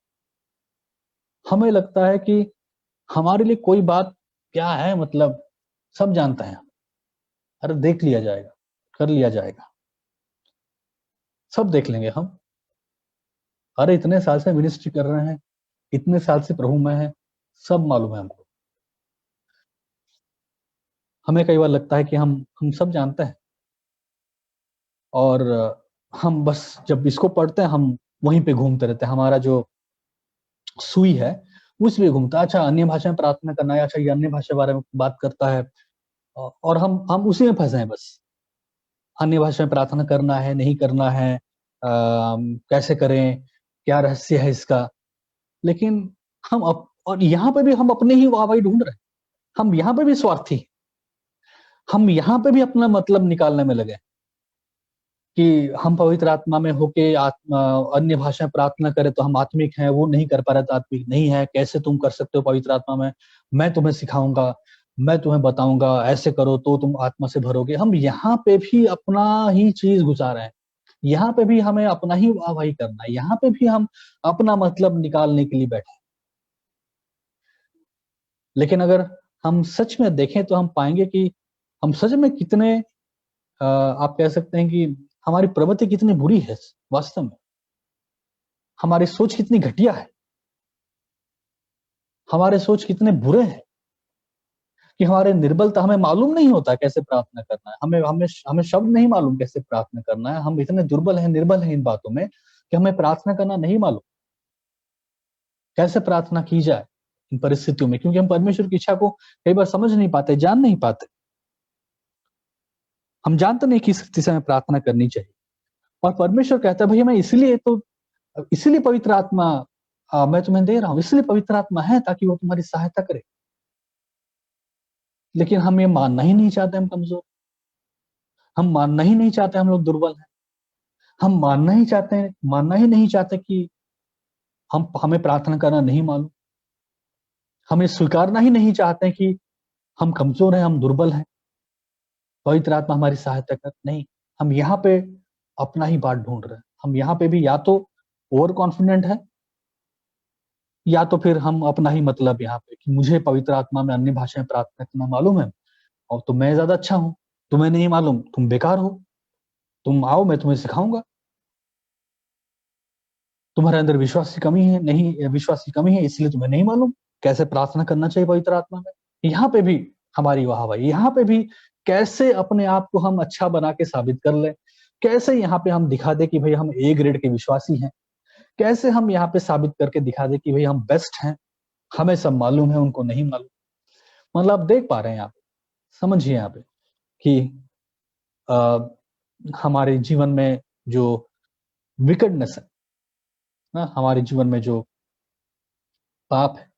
हमें लगता है कि हमारे लिए कोई बात क्या है, मतलब सब जानते हैं, अरे देख लिया जाएगा, कर लिया जाएगा, सब देख लेंगे हम। अरे इतने साल से मिनिस्ट्री कर रहे हैं, इतने साल से प्रभु में है, सब मालूम है हमको। हमें कई बार लगता है कि हम सब जानते हैं, और हम बस जब इसको पढ़ते हैं हम वहीं पे घूमते रहते हैं। हमारा जो सुई है उस पे घूमता है। अच्छा, अन्य भाषा में प्रार्थना करना है, अच्छा ये अन्य भाषा के बारे में बात करता है, और हम उसी में फंसे हैं बस। अन्य भाषा में प्रार्थना करना है, नहीं करना है, कैसे करें, क्या रहस्य है इसका। लेकिन और यहाँ पे भी हम अपने ही वाहवाही ढूंढ रहे हैं। हम यहाँ पे भी स्वार्थी, हम यहाँ पे भी अपना मतलब निकालने में लगे कि हम पवित्र आत्मा में होके अन्य भाषा में प्रार्थना करें तो हम आत्मिक हैं, वो नहीं कर पा रहे तो आत्मिक नहीं है। कैसे तुम कर सकते हो पवित्र आत्मा में? मैं तुम्हें सिखाऊंगा, मैं तुम्हें बताऊंगा, ऐसे करो तो तुम आत्मा से भरोगे। हम यहाँ पे भी अपना ही चीज घुसा रहे हैं, यहाँ पे भी हमें अपना ही वाहवाही करना है, यहाँ पे भी हम अपना मतलब निकालने के लिए बैठे हैं। लेकिन अगर हम सच में देखें तो हम पाएंगे कि हम सच में कितने आप कह सकते हैं कि हमारी प्रवृत्ति कितनी बुरी है। वास्तव में हमारी सोच कितनी घटिया है, हमारे सोच कितने बुरे हैं कि हमारे निर्बलता, हमें मालूम नहीं होता कैसे प्रार्थना करना है। हमें हमें हमें शब्द नहीं मालूम कैसे प्रार्थना करना है। हम इतने दुर्बल हैं, निर्बल हैं इन बातों में कि हमें प्रार्थना करना नहीं मालूम, कैसे प्रार्थना की जाए इन परिस्थितियों में, क्योंकि हम परमेश्वर की इच्छा को कई बार समझ नहीं पाते, जान नहीं पाते। हम जानते नहीं किस रीति से हमें प्रार्थना करनी चाहिए। और परमेश्वर कहता है, भैया मैं इसलिए पवित्र आत्मा मैं तुम्हें दे रहा हूं, इसलिए पवित्र आत्मा है ताकि वो तुम्हारी सहायता करे। लेकिन हम ये मानना ही नहीं चाहते हम कमजोर, हम मानना ही नहीं चाहते हम लोग दुर्बल हैं, हम मानना ही नहीं चाहते कि हमें प्रार्थना करना नहीं मालूम, हमें स्वीकारना ही नहीं चाहते कि हम कमजोर हैं, हम दुर्बल हैं। पवित्र आत्मा हमारी सहायता कर, नहीं, हम यहाँ पे अपना ही बात ढूंढ रहे हैं। हम यहाँ पे भी या तो ओवर कॉन्फिडेंट है, या तो फिर हम अपना ही मतलब यहाँ पे कि मुझे पवित्र आत्मा में अन्य भाषाएं प्रार्थना करना मालूम है और तो मैं ज्यादा अच्छा हूँ, तुम्हें नहीं मालूम, तुम बेकार हो, तुम आओ मैं तुम्हें सिखाऊंगा। तुम्हारे अंदर विश्वास की कमी है, नहीं विश्वास की कमी है, इसलिए तुम्हें नहीं मालूम कैसे प्रार्थना करना चाहिए पवित्र आत्मा में। यहाँ पे भी हमारी वाहवाही, यहाँ पे भी कैसे अपने आप को हम अच्छा बना के साबित कर ले, कैसे यहाँ पे हम दिखा दे कि भाई हम ए ग्रेड के विश्वासी हैं, कैसे हम यहाँ पे साबित करके दिखा दे कि भाई हम बेस्ट हैं, हमें सब मालूम है उनको नहीं मालूम। मतलब आप देख पा रहे हैं यहाँ पे, समझिए यहाँ पे कि हमारे जीवन में जो विकेडनेस है ना, हमारे जीवन में जो पाप है,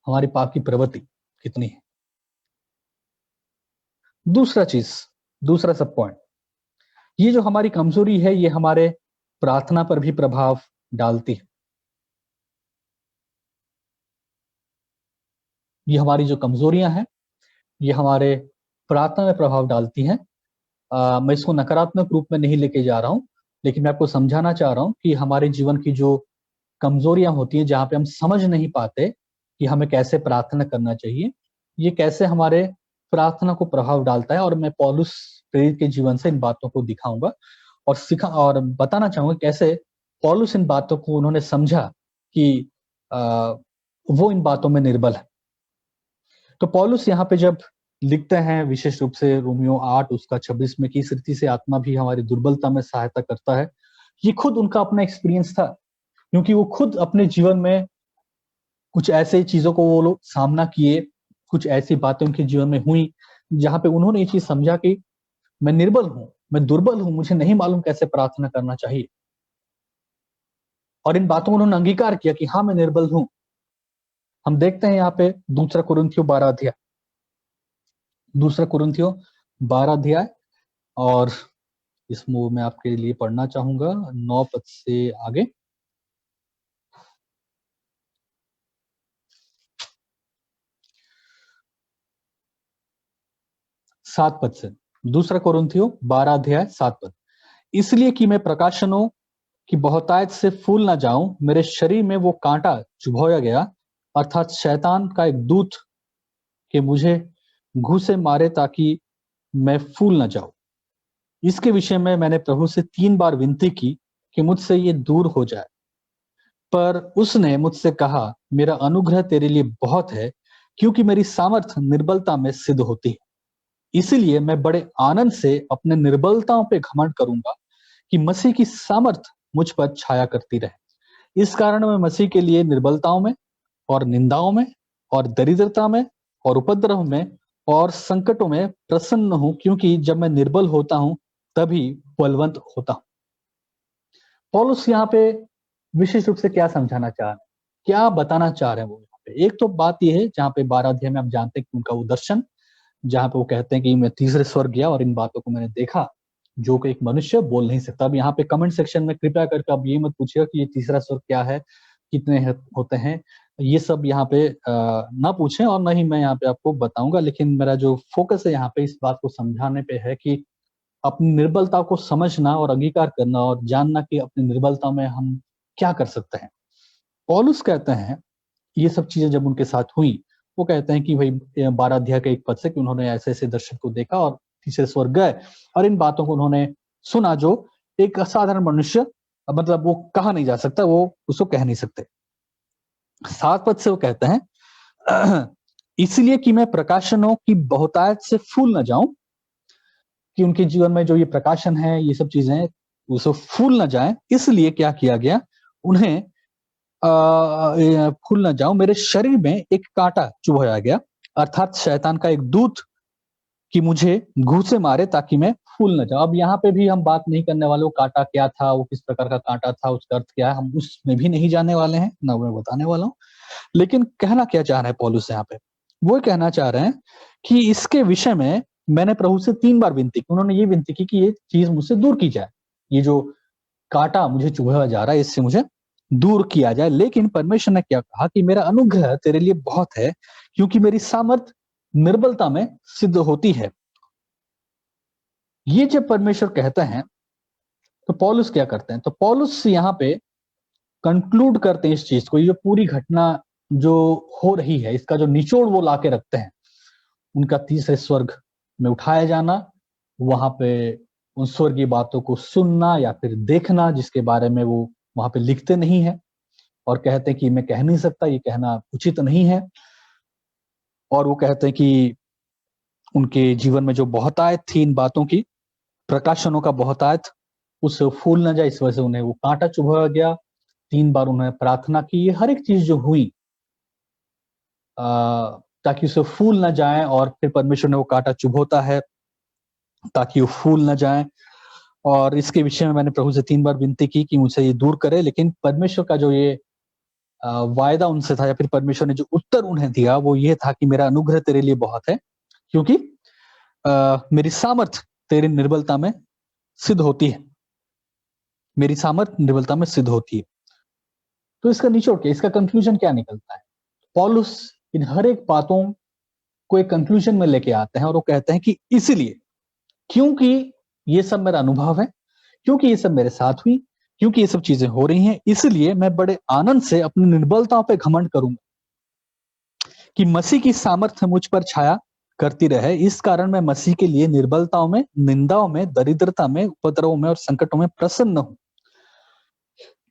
हमारी पाप की प्रवृत्ति कितनी है। दूसरा चीज, दूसरा सब पॉइंट, ये जो हमारी कमजोरी है ये हमारे प्रार्थना पर भी प्रभाव डालती है। ये हमारी जो कमजोरियां हैं ये हमारे प्रार्थना में प्रभाव डालती हैं। मैं इसको नकारात्मक रूप में नहीं लेके जा रहा हूं, लेकिन मैं आपको समझाना चाह रहा हूं कि हमारे जीवन की जो कमजोरियां होती हैं, जहां पे हम समझ नहीं पाते कि हमें कैसे प्रार्थना करना चाहिए, ये कैसे हमारे प्रार्थना को प्रभाव डालता है। और मैं पौलुस प्रेरित के जीवन से इन बातों को दिखाऊंगा और बताना चाहूंगा कैसे पौलुस इन बातों को उन्होंने समझा कि वो इन बातों में निर्बल है। तो पौलुस यहाँ पे जब लिखते हैं विशेष रूप से रोमियो 8 उसका 26 में, कि इस रीति से आत्मा भी हमारी दुर्बलता में सहायता करता है, ये खुद उनका अपना एक्सपीरियंस था, क्योंकि वो खुद अपने जीवन में कुछ ऐसे चीजों को वो लोग सामना किए, कुछ ऐसी बातें उनके जीवन में हुई जहां पे उन्होंने ये चीज समझा कि मैं निर्बल हूं, मैं दुर्बल हूं, मुझे नहीं मालूम कैसे प्रार्थना करना चाहिए। और इन बातों को उन्होंने अंगीकार किया कि हाँ मैं निर्बल हूं। हम देखते हैं यहाँ पे दूसरा कुरिन्थियों 12 अध्याय, दूसरा कुरिन्थियों 12 अध्याय, और इसमें मैं आपके लिए पढ़ना चाहूंगा 9 पद से आगे। सात पद से, दूसरा कुरिन्थियों 12 अध्याय 7 पद। इसलिए कि मैं प्रकाशनों की बहुतायत से फूल ना जाऊं, मेरे शरीर में वो कांटा चुभोया गया, अर्थात शैतान का एक दूत के मुझे घूसे मारे ताकि मैं फूल न जाऊं। इसके विषय में मैंने प्रभु से 3 बार विनती की कि मुझसे ये दूर हो जाए, पर उसने मुझसे कहा, मेरा अनुग्रह तेरे लिए बहुत है, क्योंकि मेरी सामर्थ्य निर्बलता में सिद्ध होती है। इसीलिए मैं बड़े आनंद से अपने निर्बलताओं पे घमंड करूंगा कि मसीह की सामर्थ्य मुझ पर छाया करती रहे। इस कारण मैं मसीह के लिए निर्बलताओं में और निंदाओं में और दरिद्रता में और उपद्रव में और संकटों में प्रसन्न हूं, क्योंकि जब मैं निर्बल होता हूं तभी बलवंत होता हूं। पौलुस यहाँ पे विशेष रूप से क्या समझाना चाह रहे हैं, क्या बताना चाह रहे हैं वो यहाँ पे? एक तो बात ये है जहाँ पे 12 अध्याय में आप जानते हैं कि उनका वो दर्शन, जहाँ पे वो कहते हैं कि मैं तीसरे स्वर्ग गया और इन बातों को मैंने देखा जो कि एक मनुष्य बोल नहीं सकता। अब यहाँ पे कमेंट सेक्शन में कृपया करके आप ये मत पूछिएगा कि ये तीसरा स्वर्ग क्या है, कितने होते हैं, ये सब यहाँ पे ना पूछें, और ना ही मैं यहाँ पे आपको बताऊंगा। लेकिन मेरा जो फोकस है यहाँ पे इस बात को समझाने पे है कि अपनी निर्बलता को समझना और अंगीकार करना और जानना कि अपनी निर्बलता में हम क्या कर सकते हैं। पौलुस कहते हैं ये सब चीजें जब उनके साथ हुई, वो कहते हैं कि भाई 12 अध्याय के एक पद से कि उन्होंने ऐसे ऐसे दर्शन को देखा और तीसरे स्वर्ग गए और इन बातों को उन्होंने सुना जो एक असाधारण मनुष्य, मतलब वो कहा नहीं जा सकता, वो उसको कह नहीं सकते। 7 पद से वो कहते हैं इसलिए कि मैं प्रकाशनों की बहुतायत से फूल न जाऊं, कि उनके जीवन में जो ये प्रकाशन है, ये सब चीजें उसे फूल न जाए, इसलिए क्या किया गया, उन्हें फूल न जाऊं, मेरे शरीर में एक कांटा चुभाया गया, अर्थात शैतान का एक दूत कि मुझे घूसे मारे ताकि मैं फूल न जाऊं। अब यहाँ पे भी हम बात नहीं करने वाले, वो कांटा क्या था, वो किस प्रकार का कांटा था, उसका अर्थ क्या है, हम उसमें भी नहीं जाने वाले हैं, ना मैं बताने वाला हूँ। लेकिन कहना क्या चाह रहे हैं पौलुस यहाँ पे, वो कहना चाह रहे हैं कि इसके विषय में मैंने प्रभु से 3 बार विनती की। उन्होंने ये विनती की कि ये चीज मुझसे दूर की जाए, ये जो कांटा मुझे चुभा जा रहा है इससे मुझे दूर किया जाए। लेकिन परमेश्वर ने क्या कहा कि मेरा अनुग्रह तेरे लिए बहुत है, क्योंकि मेरी सामर्थ निर्बलता में सिद्ध होती है। ये जब परमेश्वर कहते हैं तो पौलुस क्या करते हैं? तो पौलुस यहाँ पे कंक्लूड करते हैं इस चीज को, ये जो पूरी घटना जो हो रही है इसका जो निचोड़ वो लाके रखते हैं, उनका तीसरे स्वर्ग में उठाया जाना, वहां पे उन स्वर्गीय बातों को सुनना या फिर देखना जिसके बारे में वो वहां पे लिखते नहीं है और कहते हैं कि मैं कह नहीं सकता, ये कहना उचित नहीं है। और वो कहते हैं कि उनके जीवन में जो बहुतायत थी इन बातों की, प्रकाशनों का बहुतायत, उससे फूल न जाए, इस वजह से उन्हें वो कांटा चुभा गया। 3 बार उन्होंने प्रार्थना की, ये हर एक चीज जो हुई ताकि उसे फूल न जाए, और फिर परमेश्वर ने वो कांटा चुभोता है ताकि वो फूल न जाए। और इसके विषय में मैंने प्रभु से 3 बार विनती की कि मुझसे ये दूर करे, लेकिन परमेश्वर का जो ये वायदा उनसे था या फिर परमेश्वर ने जो उत्तर उन्हें दिया वो ये था कि मेरा अनुग्रह तेरे लिए बहुत है, क्योंकि मेरी सामर्थ तेरी निर्बलता में सिद्ध होती है। मेरी सामर्थ निर्बलता में सिद्ध होती है। तो इसका निचोड़ क्या, इसका कंक्लूजन क्या निकलता है? पौलुस इन हर एक बातों को एक कंक्लूजन में लेके आते हैं और वो कहते हैं कि इसलिए, क्योंकि ये सब मेरा अनुभव है, क्योंकि ये सब मेरे साथ हुई, क्योंकि ये सब चीजें हो रही हैं, इसलिए मैं बड़े आनंद से अपनी निर्बलताओं पे घमंड करूंगा कि मसीह की सामर्थ्य मुझ पर छाया करती रहे। इस कारण मैं मसीह के लिए निर्बलताओं में, निंदाओं में, दरिद्रता में, उपद्रवों में और संकटों में प्रसन्न हूं।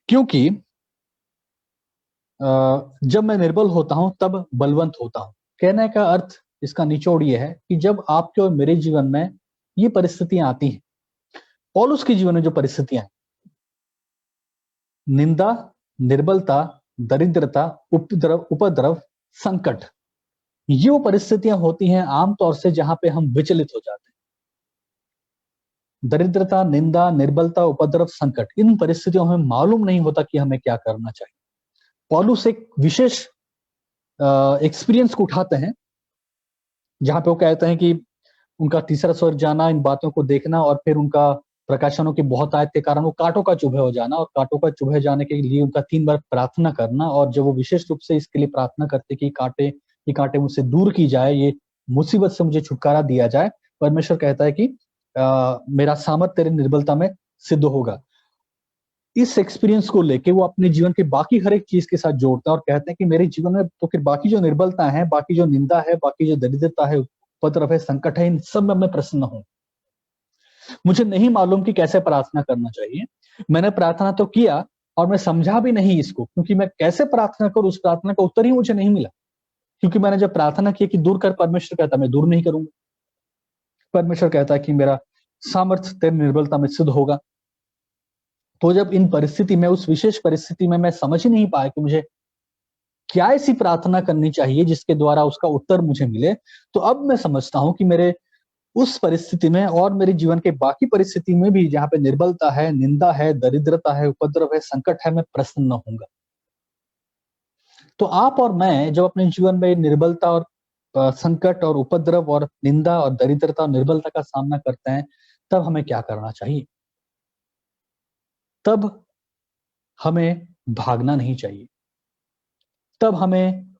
क्योंकि जब मैं निर्बल होता हूं तब बलवंत होता हूं। कहने का अर्थ, इसका निचोड़ ये है कि जब आपके और मेरे जीवन में ये परिस्थितियां आती हैं, पौलुस के जीवन में जो परिस्थितियां हैं, निंदा, निर्बलता, दरिद्रता, उपद्रव, संकट, ये वो परिस्थितियां होती हैं आमतौर से जहां पे हम विचलित हो जाते हैं। दरिद्रता, निंदा, निर्बलता, उपद्रव, संकट, इन परिस्थितियों में मालूम नहीं होता कि हमें क्या करना चाहिए। पौलुस एक विशेष एक्सपीरियंस को उठाते हैं जहां पे वो कहते हैं कि उनका तीसरा स्वर्ग जाना, इन बातों को देखना, और फिर उनका प्रकाशनों की बहुतायत के कारण वो कांटों का चुभे हो जाना, और कांटों का चुभे जाने के लिए उनका 3 बार प्रार्थना करना। और जब वो विशेष रूप से इसके लिए प्रार्थना करते कि ये कांटे मुझसे दूर की जाए, ये मुसीबत से मुझे छुटकारा दिया जाए, परमेश्वर कहता है कि मेरा सामर्थ तेरे निर्बलता में सिद्ध होगा। इस एक्सपीरियंस को लेके वो अपने जीवन के बाकी हर एक चीज के साथ जोड़ता है और कहते हैं कि मेरे जीवन में तो फिर बाकी जो निर्बलता है, बाकी जो निंदा है, बाकी जो दरिद्रता है, उपद्रव है, संकट है, इन सब में मैं प्रसन्न हूं। मुझे नहीं मालूम कि कैसे प्रार्थना करना चाहिए। मैंने प्रार्थना तो किया और मैं समझा भी नहीं इसको, क्योंकि मैं कैसे प्रार्थना करूं, उस प्रार्थना का उत्तर ही मुझे नहीं मिला। क्योंकि मैंने जब प्रार्थना की कि दूर कर, परमेश्वर कहता मैं दूर नहीं करूंगा। परमेश्वर कहता है कि मेरा सामर्थ्य तेरी निर्बलता में सिद्ध होगा। तो जब इन परिस्थिति में, उस विशेष परिस्थिति में मैं समझ ही नहीं पाया कि मुझे क्या ऐसी प्रार्थना करनी चाहिए जिसके द्वारा उसका उत्तर मुझे मिले, तो अब मैं समझता हूं कि मेरे उस परिस्थिति में और मेरे जीवन के बाकी परिस्थिति में भी जहां पे निर्बलता है, निंदा है, दरिद्रता है, उपद्रव है, संकट है, मैं प्रसन्न होऊंगा। तो आप और मैं जब अपने जीवन में निर्बलता और संकट और उपद्रव और निंदा और दरिद्रता और निर्बलता का सामना करते हैं, तब हमें क्या करना चाहिए? तब हमें भागना नहीं चाहिए। तब हमें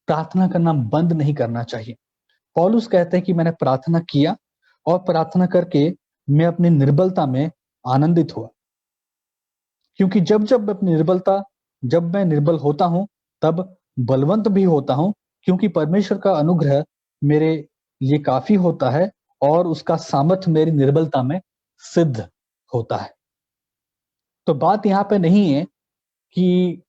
प्रार्थना करना बंद नहीं करना चाहिए। पौलुस कहते हैं कि मैंने प्रार्थना किया और प्रार्थना करके मैं अपनी निर्बलता में आनंदित हुआ। क्योंकि जब मैं निर्बल होता हूं तब बलवंत भी होता हूं, क्योंकि परमेश्वर का अनुग्रह मेरे लिए काफी होता है और उसका सामर्थ्य मेरी निर्बलता में सिद्ध होता है। तो बात यहाँ पे नहीं है कि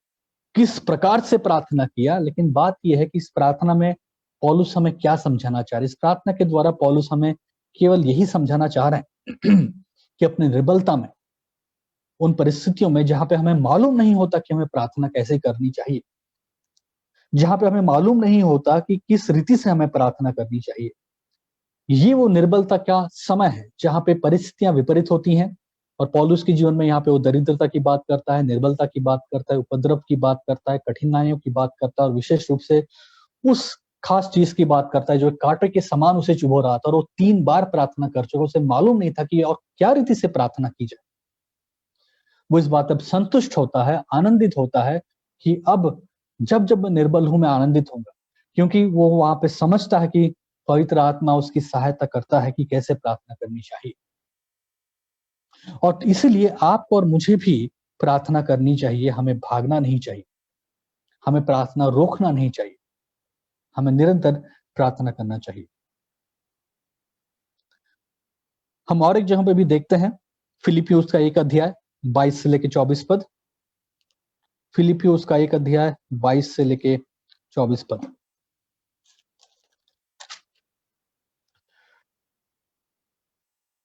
किस प्रकार से प्रार्थना किया, लेकिन बात यह है कि इस प्रार्थना में पौलुस हमें क्या समझाना चाह रहे हैं। इस प्रार्थना के द्वारा पौलुस हमें केवल यही समझाना चाह रहे हैं कि अपनी निर्बलता में, उन परिस्थितियों में जहां पे हमें मालूम नहीं होता कि हमें प्रार्थना कैसे करनी चाहिए, जहां पे हमें मालूम नहीं होता कि किस रीति से हमें प्रार्थना करनी चाहिए, ये वो निर्बलता का समय है जहां पे परिस्थितियां विपरीत होती हैं। और पौलुस के जीवन में यहाँ पे वो दरिद्रता की बात करता है, निर्बलता की बात करता है, उपद्रव की बात करता है, कठिनाइयों की बात करता है, और विशेष रूप से उस खास चीज की बात करता है जो कांटे के समान उसे चुभो रहा था, और वो 3 बार प्रार्थना कर चुका, उसे मालूम नहीं था कि और क्या रीति से प्रार्थना की जाए। वो इस बात अब संतुष्ट होता है, आनंदित होता है कि अब जब मैं निर्बल हूं मैं आनंदित होऊंगा, क्योंकि वो वहां पे समझता है कि पवित्र आत्मा उसकी सहायता करता है कि कैसे प्रार्थना करनी चाहिए। और इसलिए आपको और मुझे भी प्रार्थना करनी चाहिए, हमें भागना नहीं चाहिए, हमें प्रार्थना रोकना नहीं चाहिए, हमें निरंतर प्रार्थना करना चाहिए। हम और एक जगह पे भी देखते हैं, फिलिपियोस का 1 अध्याय 22 से लेके 24 पद। फिलिपियोस का 1 अध्याय 22 से लेके 24 पद।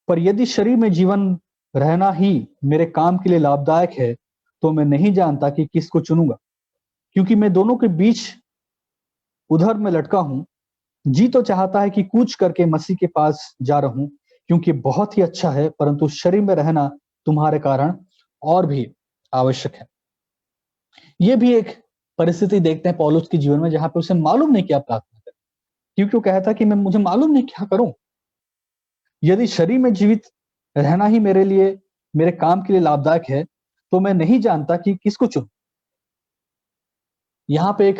पर यदि शरीर में जीवन रहना ही मेरे काम के लिए लाभदायक है, तो मैं नहीं जानता कि किसको चुनूंगा, क्योंकि मैं दोनों के बीच उधर में लटका हूं। जी तो चाहता है कि कूच करके मसीह के पास जा रहूं, क्योंकि बहुत ही अच्छा है, परंतु शरीर में रहना तुम्हारे कारण और भी आवश्यक है। ये भी एक परिस्थिति देखते हैं पौलुस के जीवन में, जहां पे उसे मालूम नहीं क्या प्रार्थना करें, क्योंकि वो कहता कि मैं मुझे मालूम नहीं क्या करूं। यदि शरीर में जीवित रहना ही मेरे लिए, मेरे काम के लिए लाभदायक है, तो मैं नहीं जानता कि किसको चुनूं। यहाँ पे एक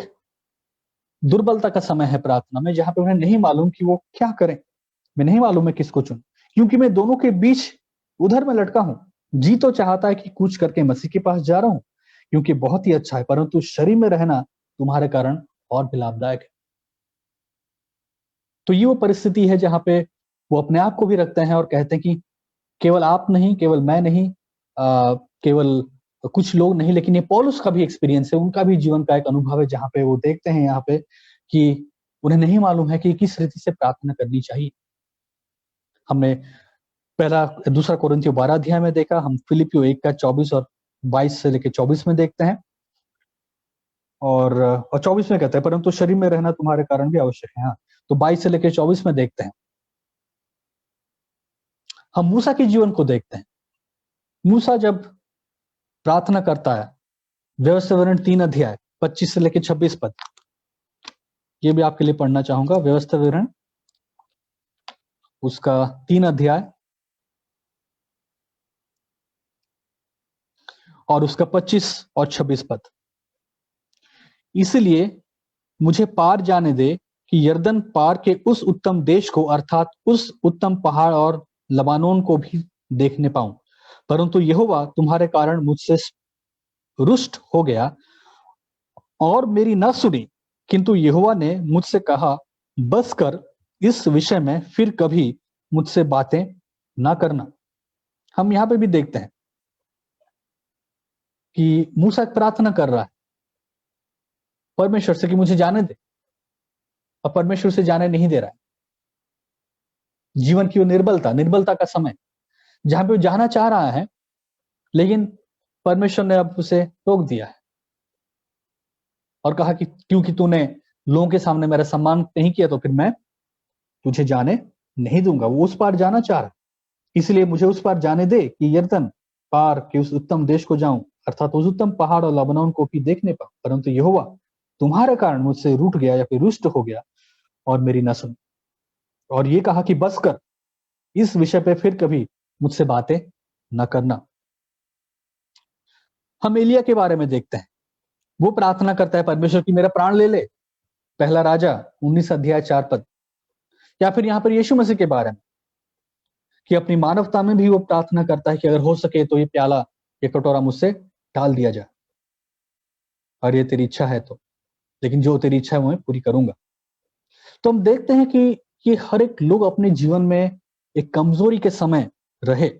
दुर्बलता का समय है प्रार्थना में, जहां पे उन्हें नहीं मालूम कि वो क्या करें। मैं नहीं मालूम मैं किसको चुनूं, क्योंकि मैं दोनों के बीच उधर में लटका हूं। जी तो चाहता है कि कूच करके मसीह के पास जा रहा हूं, क्योंकि बहुत ही अच्छा है, परंतु शरीर में रहना तुम्हारे कारण और भी लाभदायक है। तो ये वो परिस्थिति है जहां पे वो अपने आप को भी रखते हैं और कहते हैं कि केवल आप नहीं, केवल मैं नहीं, केवल कुछ लोग नहीं, लेकिन ये पौलुस का भी एक्सपीरियंस है, उनका भी जीवन का एक अनुभव है, जहां पे वो देखते हैं यहाँ पे कि उन्हें नहीं मालूम है कि किस रीति से प्रार्थना करनी चाहिए। हमने दूसरा कोरिन्थियों 12 अध्याय में देखा, हम फिलिपियों 1 का 24 और 22 से लेकर 24 में देखते हैं। और 24 में कहते हैं, परंतु शरीर में रहना तुम्हारे कारण भी आवश्यक है। हाँ, तो 22 से लेकर 24 में देखते हैं, हम मूसा के जीवन को देखते हैं। मूसा जब प्रार्थना करता है, व्यवस्था विवरण 3 अध्याय 25 से लेकर 26 पद, ये भी आपके लिए पढ़ना चाहूंगा। व्यवस्था विवरण उसका 3 अध्याय और उसका 25 और 26 पद। इसलिए मुझे पार जाने दे कि यरदन पार के उस उत्तम देश को, अर्थात उस उत्तम पहाड़ और लबानोन को भी देखने पाऊं। परंतु यहोवा तुम्हारे कारण मुझसे रुष्ट हो गया और मेरी न सुनी, किंतु यहोवा ने मुझसे कहा, बस कर, इस विषय में फिर कभी मुझसे बातें ना करना। हम यहां पे भी देखते हैं कि मूसा प्रार्थना कर रहा है परमेश्वर से कि मुझे जाने दे, और परमेश्वर से जाने नहीं दे रहा है। जीवन की वो निर्बलता का समय, जहां पे वो जाना चाह रहा है, लेकिन परमेश्वर ने अब उसे रोक दिया है और कहा कि क्योंकि तूने लोगों के सामने मेरा सम्मान नहीं किया, तो फिर मैं तुझे जाने नहीं दूंगा। वो उस पार जाना चाह रहा है, इसलिए मुझे उस पार जाने दे कि यरदन पार के उस उत्तम देश को जाऊं, अर्थात उस उत्तम पहाड़ और लबनान को भी देखने पाऊं। परंतु यहोवा तुम्हारे कारण मुझसे रूठ गया या फिर रुष्ट हो गया और मेरी न सुनी, और ये कहा कि बस कर, इस विषय पे फिर कभी मुझसे बातें न करना। हम एलिया के बारे में देखते हैं, वो प्रार्थना करता है परमेश्वर की मेरा प्राण ले ले, पहला राजा 19 अध्याय 4 पद। या फिर यहाँ पर यीशु मसीह के बारे में कि अपनी मानवता में भी वो प्रार्थना करता है कि अगर हो सके तो ये प्याला, ये कटोरा मुझसे टाल दिया जाए, और ये तेरी इच्छा है तो, लेकिन जो तेरी इच्छा है वो मैं पूरी करूंगा। तो हम देखते हैं कि हर एक लोग अपने जीवन में एक कमजोरी के समय रहे,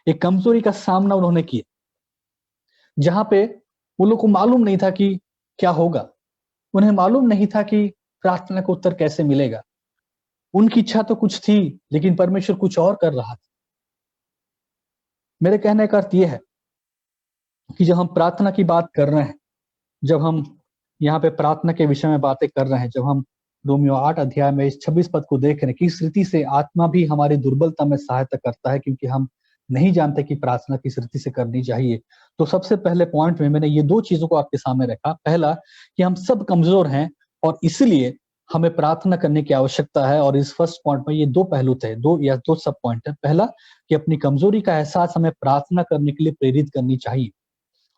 एक कमजोरी का सामना उन्होंने किया, जहां पे वो लोग को मालूम नहीं था कि क्या होगा, उन्हें मालूम नहीं था कि प्रार्थना का उत्तर कैसे मिलेगा। उनकी इच्छा तो कुछ थी, लेकिन परमेश्वर कुछ और कर रहा था। मेरे कहने का अर्थ यह है कि जब हम प्रार्थना की बात कर रहे हैं, जब हम यहाँ पे प्रार्थना के विषय में बातें कर रहे हैं, जब हम रोमियो 8 अध्याय में इस 26 पद को देख रहे हैं कि इस रीति से आत्मा भी हमारी दुर्बलता में सहायता करता है, क्योंकि हम नहीं जानते कि प्रार्थना किस रीति से करनी चाहिए। तो सबसे पहले पॉइंट में मैंने ये 2 चीजों को आपके सामने रखा। पहला कि हम सब कमजोर हैं और इसलिए हमें प्रार्थना करने की आवश्यकता है, और इस फर्स्ट पॉइंट में ये 2 पहलू थे, 2 सब पॉइंट है। पहला कि अपनी कमजोरी का एहसास हमें प्रार्थना करने के लिए प्रेरित करनी चाहिए,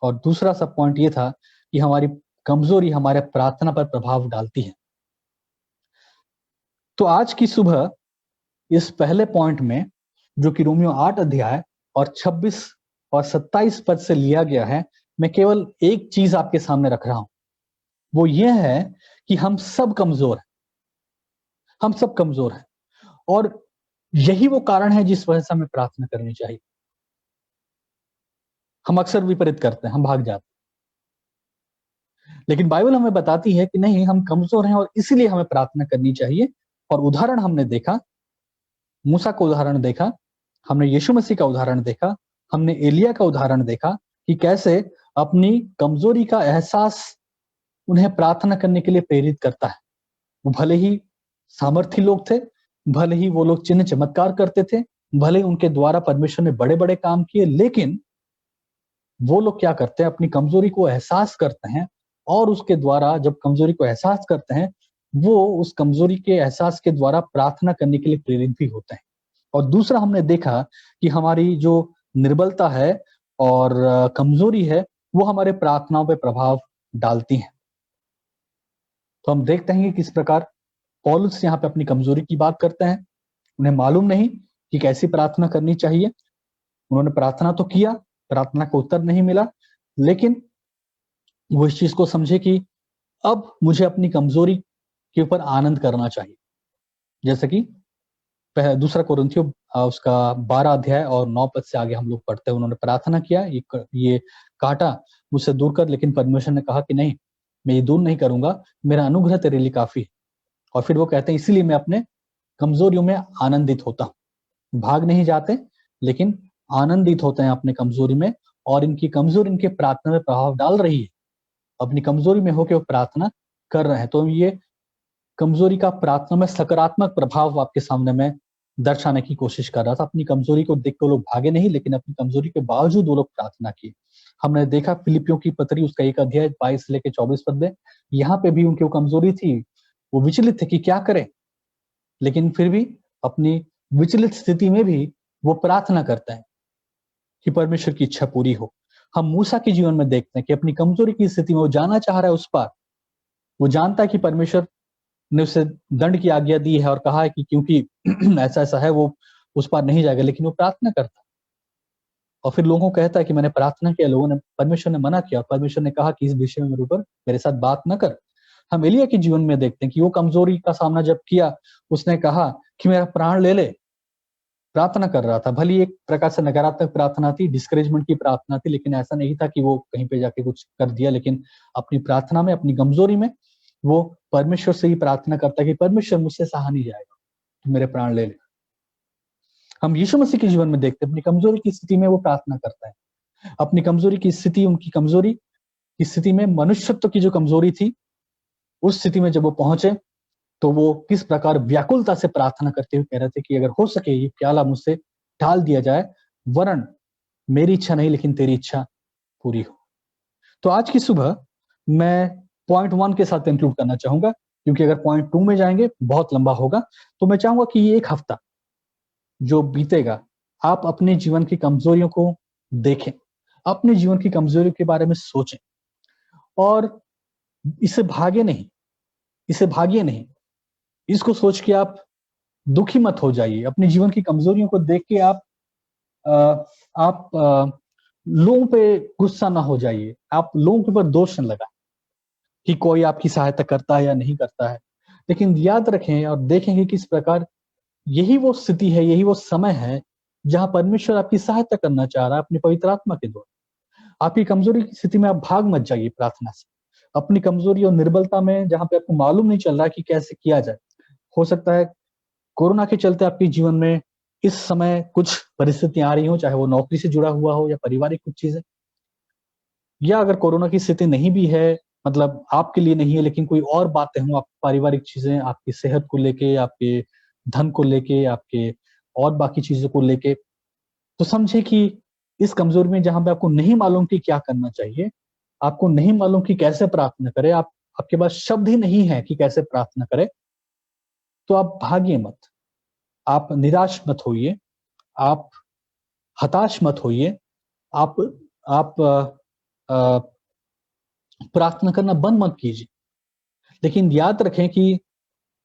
और दूसरा सब पॉइंट ये था कि हमारी कमजोरी हमारे प्रार्थना पर प्रभाव डालती है। तो आज की सुबह इस पहले पॉइंट में, जो कि रोमियो 8 अध्याय और 26 और 27 पद से लिया गया है, मैं केवल एक चीज आपके सामने रख रहा हूं। वो ये है कि हम सब कमजोर हैं, हम सब कमजोर हैं, और यही वो कारण है जिस वजह से हमें प्रार्थना करनी चाहिए। हम अक्सर विपरीत करते हैं, हम भाग जाते हैं, लेकिन बाइबल हमें बताती है कि नहीं, हम कमजोर हैं और इसीलिए हमें प्रार्थना करनी चाहिए। और उदाहरण हमने देखा, मूसा का उदाहरण देखा, हमने यीशु मसीह का उदाहरण देखा, हमने एलिया का उदाहरण देखा कि कैसे अपनी कमजोरी का एहसास उन्हें प्रार्थना करने के लिए प्रेरित करता है। वो भले ही सामर्थी लोग थे, भले ही वो लोग चिन्ह चमत्कार करते थे, भले ही उनके द्वारा परमेश्वर ने बड़े-बड़े काम किए, लेकिन वो लोग क्या करते हैं, अपनी कमजोरी को एहसास करते हैं, और उसके द्वारा जब कमजोरी को एहसास करते हैं, वो उस कमजोरी के एहसास के द्वारा प्रार्थना करने के लिए प्रेरित भी होते हैं। और दूसरा हमने देखा कि हमारी जो निर्बलता है और कमजोरी है, वो हमारे प्रार्थनाओं पे प्रभाव डालती हैं। तो हम देखते हैं कि किस प्रकार पौलुस यहाँ पे अपनी कमजोरी की बात करते हैं। उन्हें मालूम नहीं कि कैसी प्रार्थना करनी चाहिए। उन्होंने प्रार्थना तो किया, प्रार्थना का उत्तर नहीं मिला, लेकिन वो इस चीज को समझे कि अब मुझे अपनी कमजोरी के ऊपर आनंद करना चाहिए। जैसे कि दूसरा कोरिन्थियों उसका 12 अध्याय और 9 पद से आगे हम लोग पढ़ते हैं, उन्होंने प्रार्थना किया, ये कांटा मुझसे दूर कर, लेकिन परमेश्वर ने कहा कि नहीं, मैं ये दूर नहीं करूंगा, मेरा अनुग्रह तेरे लिए काफी है। और फिर वो कहते हैं, इसीलिए मैं अपने कमजोरियों में आनंदित होता हूं। भाग नहीं जाते, लेकिन आनंदित होते हैं अपने कमजोरी में, और इनकी कमजोरी इनके प्रार्थना में प्रभाव डाल रही है। अपनी कमजोरी में होकर वो प्रार्थना कर रहे हैं। तो ये कमजोरी का प्रार्थना में सकारात्मक प्रभाव आपके सामने मैं दर्शाने की कोशिश कर रहा था। अपनी कमजोरी को देख के लोग भागे नहीं, लेकिन अपनी कमजोरी के बावजूद वो लोग प्रार्थना किए। हमने देखा फिलिपियों की पत्री उसका 1 अध्याय 22 से लेकर 24 पद में, यहाँ पे भी उनकी वो कमजोरी थी, वो विचलित थे कि क्या करें, लेकिन फिर भी अपनी विचलित स्थिति में भी वो प्रार्थना करते हैं कि परमेश्वर की इच्छा पूरी हो। हम मूसा के जीवन में देखते हैं कि अपनी कमजोरी की स्थिति में वो जाना चाह रहा है उस पार। वो जानता है कि परमेश्वर ने उसे दंड की आज्ञा दी है और कहा है कि क्योंकि ऐसा ऐसा है, वो उस पार नहीं जाएगा, लेकिन वो प्रार्थना करता है। और फिर लोगों को कहता है कि मैंने प्रार्थना किया, लोगों ने, परमेश्वर ने मना किया, परमेश्वर ने कहा कि इस विषय में मेरे ऊपर मेरे साथ बात न कर। हम एलिया के जीवन में देखते हैं कि वो कमजोरी का सामना जब किया, उसने कहा कि मेरा प्राण ले ले। प्रार्थना कर रहा था, भली एक प्रकार से नकारात्मक प्रार्थना थी, डिस्करेजमेंट की प्रार्थना थी, लेकिन ऐसा नहीं था कि वो कहीं पे जाके कुछ कर दिया, लेकिन अपनी प्रार्थना में, अपनी कमजोरी में वो परमेश्वर से ही प्रार्थना करता है कि परमेश्वर मुझसे सहा नहीं जाएगा, तो मेरे प्राण ले ले। हम यीशु मसीह के जीवन में देखते हैं, अपनी कमजोरी की स्थिति में वो प्रार्थना करता है। अपनी कमजोरी की स्थिति, उनकी कमजोरी की स्थिति में, मनुष्यत्व की जो कमजोरी थी, उस स्थिति में जब वो पहुंचे, तो वो किस प्रकार व्याकुलता से प्रार्थना करते हुए कह रहे थे कि अगर हो सके ये प्याला मुझसे टाल दिया जाए, वरन मेरी इच्छा नहीं लेकिन तेरी इच्छा पूरी हो। तो आज की सुबह मैं पॉइंट 1 के साथ इंक्लूड करना चाहूंगा, क्योंकि अगर पॉइंट 2 में जाएंगे बहुत लंबा होगा। तो मैं चाहूंगा कि ये एक हफ्ता जो बीतेगा, आप अपने जीवन की कमजोरियों को देखें, अपने जीवन की कमजोरियों के बारे में सोचें, और इसे भागे नहीं, इसे भागिए नहीं। इसको सोच के आप दुखी मत हो जाइए। अपने जीवन की कमजोरियों को देख के आप लोगों पे गुस्सा ना हो जाइए, आप लोगों के ऊपर दोष न लगाएं कि कोई आपकी सहायता करता है या नहीं करता है। लेकिन याद रखें और देखें कि किस प्रकार यही वो स्थिति है, यही वो समय है जहां परमेश्वर आपकी सहायता करना चाह रहा है अपनी पवित्र आत्मा के द्वारा। आपकी कमजोरी की स्थिति में आप भाग मत जाइए प्रार्थना से। अपनी कमजोरी और निर्बलता में, जहां पे आपको मालूम नहीं चल रहा है कि कैसे किया जाए, हो सकता है कोरोना के चलते आपके जीवन में इस समय कुछ परिस्थितियां आ रही हो, चाहे वो नौकरी से जुड़ा हुआ हो या पारिवारिक कुछ चीजें, या अगर कोरोना की स्थिति नहीं भी है, मतलब आपके लिए नहीं है, लेकिन कोई और बातें हों, आप पारिवारिक चीजें, आपकी सेहत को लेके, आपके धन को लेके, आपके और बाकी चीजों को लेके, तो समझे कि इस कमजोरी में जहां पे आपको नहीं मालूम कि क्या करना चाहिए, आपको नहीं मालूम कि कैसे प्रार्थना करें, आपके पास शब्द ही नहीं है कि कैसे प्रार्थना करें, तो आप भागिए मत, आप निराश मत होइए, आप हताश मत होइए, आप आप प्रार्थना करना बंद मत कीजिए। लेकिन याद रखें कि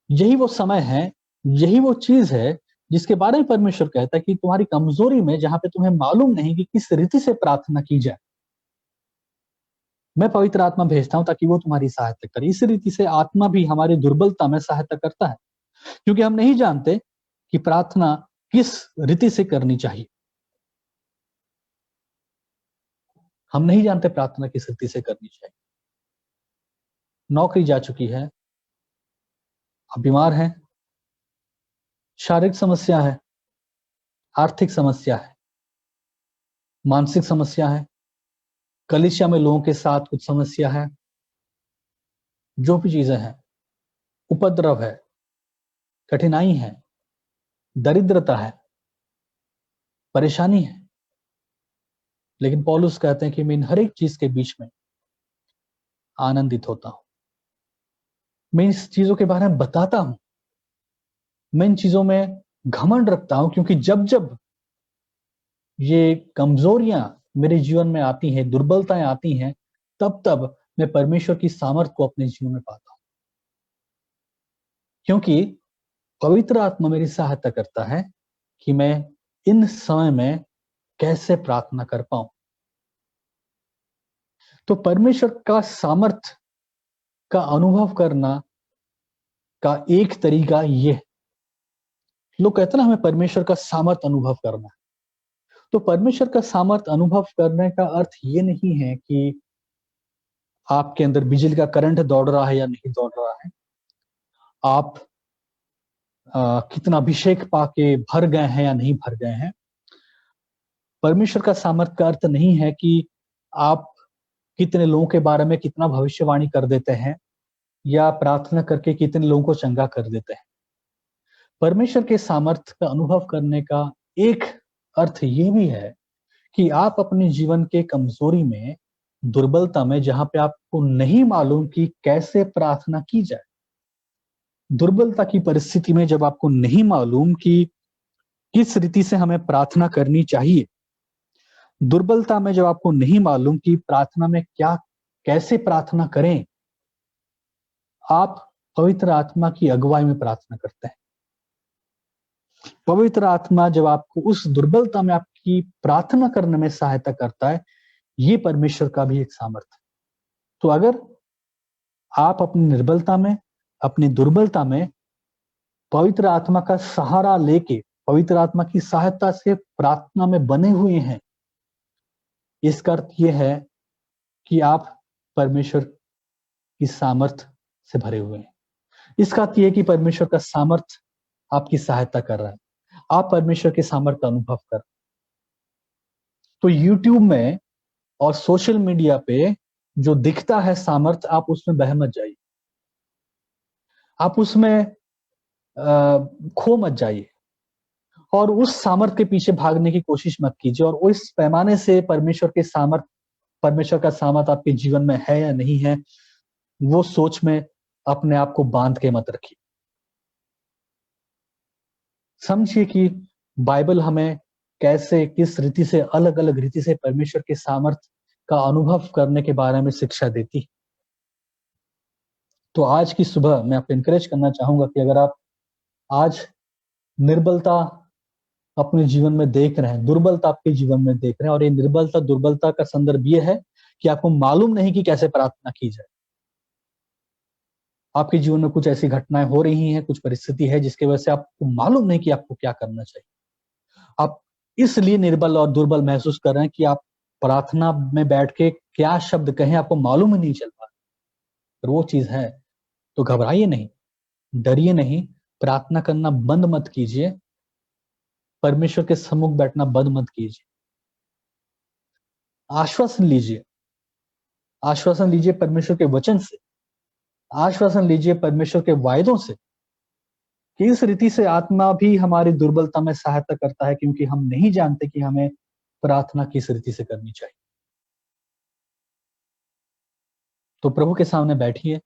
यही वो समय है यही वो चीज है जिसके बारे में परमेश्वर कहता है कि तुम्हारी कमजोरी में, जहां पे तुम्हें मालूम नहीं कि किस रीति से प्रार्थना की जाए, मैं पवित्र आत्मा भेजता हूं ताकि वो तुम्हारी सहायता करे। इस रीति से आत्मा भी हमारी दुर्बलता में सहायता करता है, क्योंकि हम नहीं जानते कि प्रार्थना किस रीति से करनी चाहिए। हम नहीं जानते प्रार्थना किस रीति से करनी चाहिए। नौकरी जा चुकी है, आप बीमार हैं, शारीरिक समस्या है, आर्थिक समस्या है, मानसिक समस्या है, कलीसिया में लोगों के साथ कुछ समस्या है, जो भी चीजें हैं, उपद्रव है, कठिनाई है, दरिद्रता है, परेशानी है, लेकिन पौलुस कहते हैं कि मैं इन हर एक चीज के बीच में आनंदित होता हूं। मैं इस चीजों के बारे में बताता हूं, मैं इन चीजों में घमंड रखता हूं, क्योंकि जब जब ये कमजोरियां मेरे जीवन में आती हैं, दुर्बलताएं आती हैं, तब तब मैं परमेश्वर की सामर्थ को अपने जीवन में पाता हूं, क्योंकि पवित्र आत्मा मेरी सहायता करता है कि मैं इन समय में कैसे प्रार्थना कर पाऊं। तो परमेश्वर का सामर्थ का अनुभव करना का एक तरीका ये है। लोग कहते हैं ना, हमें परमेश्वर का सामर्थ अनुभव करना है। तो परमेश्वर का सामर्थ अनुभव करने का अर्थ ये नहीं है कि आपके अंदर बिजली का करंट दौड़ रहा है या नहीं दौड़ रहा है, आप कितना अभिषेक पाके भर गए हैं या नहीं भर गए हैं। परमेश्वर का सामर्थ का अर्थ नहीं है कि आप कितने लोगों के बारे में कितना भविष्यवाणी कर देते हैं या प्रार्थना करके कितने लोगों को चंगा कर देते हैं। परमेश्वर के सामर्थ का अनुभव करने का एक अर्थ ये भी है कि आप अपने जीवन के कमजोरी में, दुर्बलता में, जहां पे आपको नहीं मालूम कि कैसे प्रार्थना की जाए, दुर्बलता की परिस्थिति में जब आपको नहीं मालूम कि किस रीति से हमें प्रार्थना करनी चाहिए, दुर्बलता में जब आपको नहीं मालूम कि प्रार्थना में क्या, कैसे प्रार्थना करें, आप पवित्र आत्मा की अगुवाई में प्रार्थना करते हैं। पवित्र आत्मा जब आपको उस दुर्बलता में आपकी प्रार्थना करने में सहायता करता है, ये परमेश्वर का भी एक सामर्थ्य है। तो अगर आप अपनी निर्बलता में, अपनी दुर्बलता में पवित्र आत्मा का सहारा लेके, पवित्र आत्मा की सहायता से प्रार्थना में बने हुए हैं, इसका अर्थ यह है कि आप परमेश्वर की सामर्थ से भरे हुए हैं। इसका अर्थ यह है कि परमेश्वर का सामर्थ आपकी सहायता कर रहा है, आप परमेश्वर के सामर्थ का अनुभव कर। तो यूट्यूब में और सोशल मीडिया पे जो दिखता है सामर्थ, आप उसमें बह मत जाइए, आप उसमें खो मत जाइए और उस सामर्थ के पीछे भागने की कोशिश मत कीजिए, और उस पैमाने से परमेश्वर का सामर्थ आपके जीवन में है या नहीं है, वो सोच में अपने आप को बांध के मत रखिए। समझिए कि बाइबल हमें कैसे, किस रीति से, अलग अलग रीति से परमेश्वर के सामर्थ का अनुभव करने के बारे में शिक्षा देती है। तो आज की सुबह मैं आपको एनकरेज करना चाहूंगा कि अगर आप आज निर्बलता अपने जीवन में देख रहे हैं, दुर्बलता आपके जीवन में देख रहे हैं, और ये दुर्बलता का संदर्भ ये है कि आपको मालूम नहीं कि कैसे प्रार्थना की जाए। आपके जीवन में कुछ ऐसी घटनाएं हो रही हैं, कुछ परिस्थिति है जिसकी वजह से आपको मालूम नहीं कि आपको क्या करना चाहिए। आप इसलिए निर्बल और दुर्बल महसूस कर रहे हैं कि आप प्रार्थना में बैठ के क्या शब्द कहें आपको मालूम ही नहीं चल पा रहा। अगर वो चीज है तो घबराइए नहीं, डरिए नहीं, प्रार्थना करना बंद मत कीजिए, परमेश्वर के सम्मुख बैठना बंद मत कीजिए। आश्वासन लीजिए, आश्वासन लीजिए परमेश्वर के वचन से, आश्वासन लीजिए परमेश्वर के वायदों से कि इस रीति से आत्मा भी हमारी दुर्बलता में सहायता करता है, क्योंकि हम नहीं जानते कि हमें प्रार्थना किस रीति से करनी चाहिए। तो प्रभु के सामने बैठिए,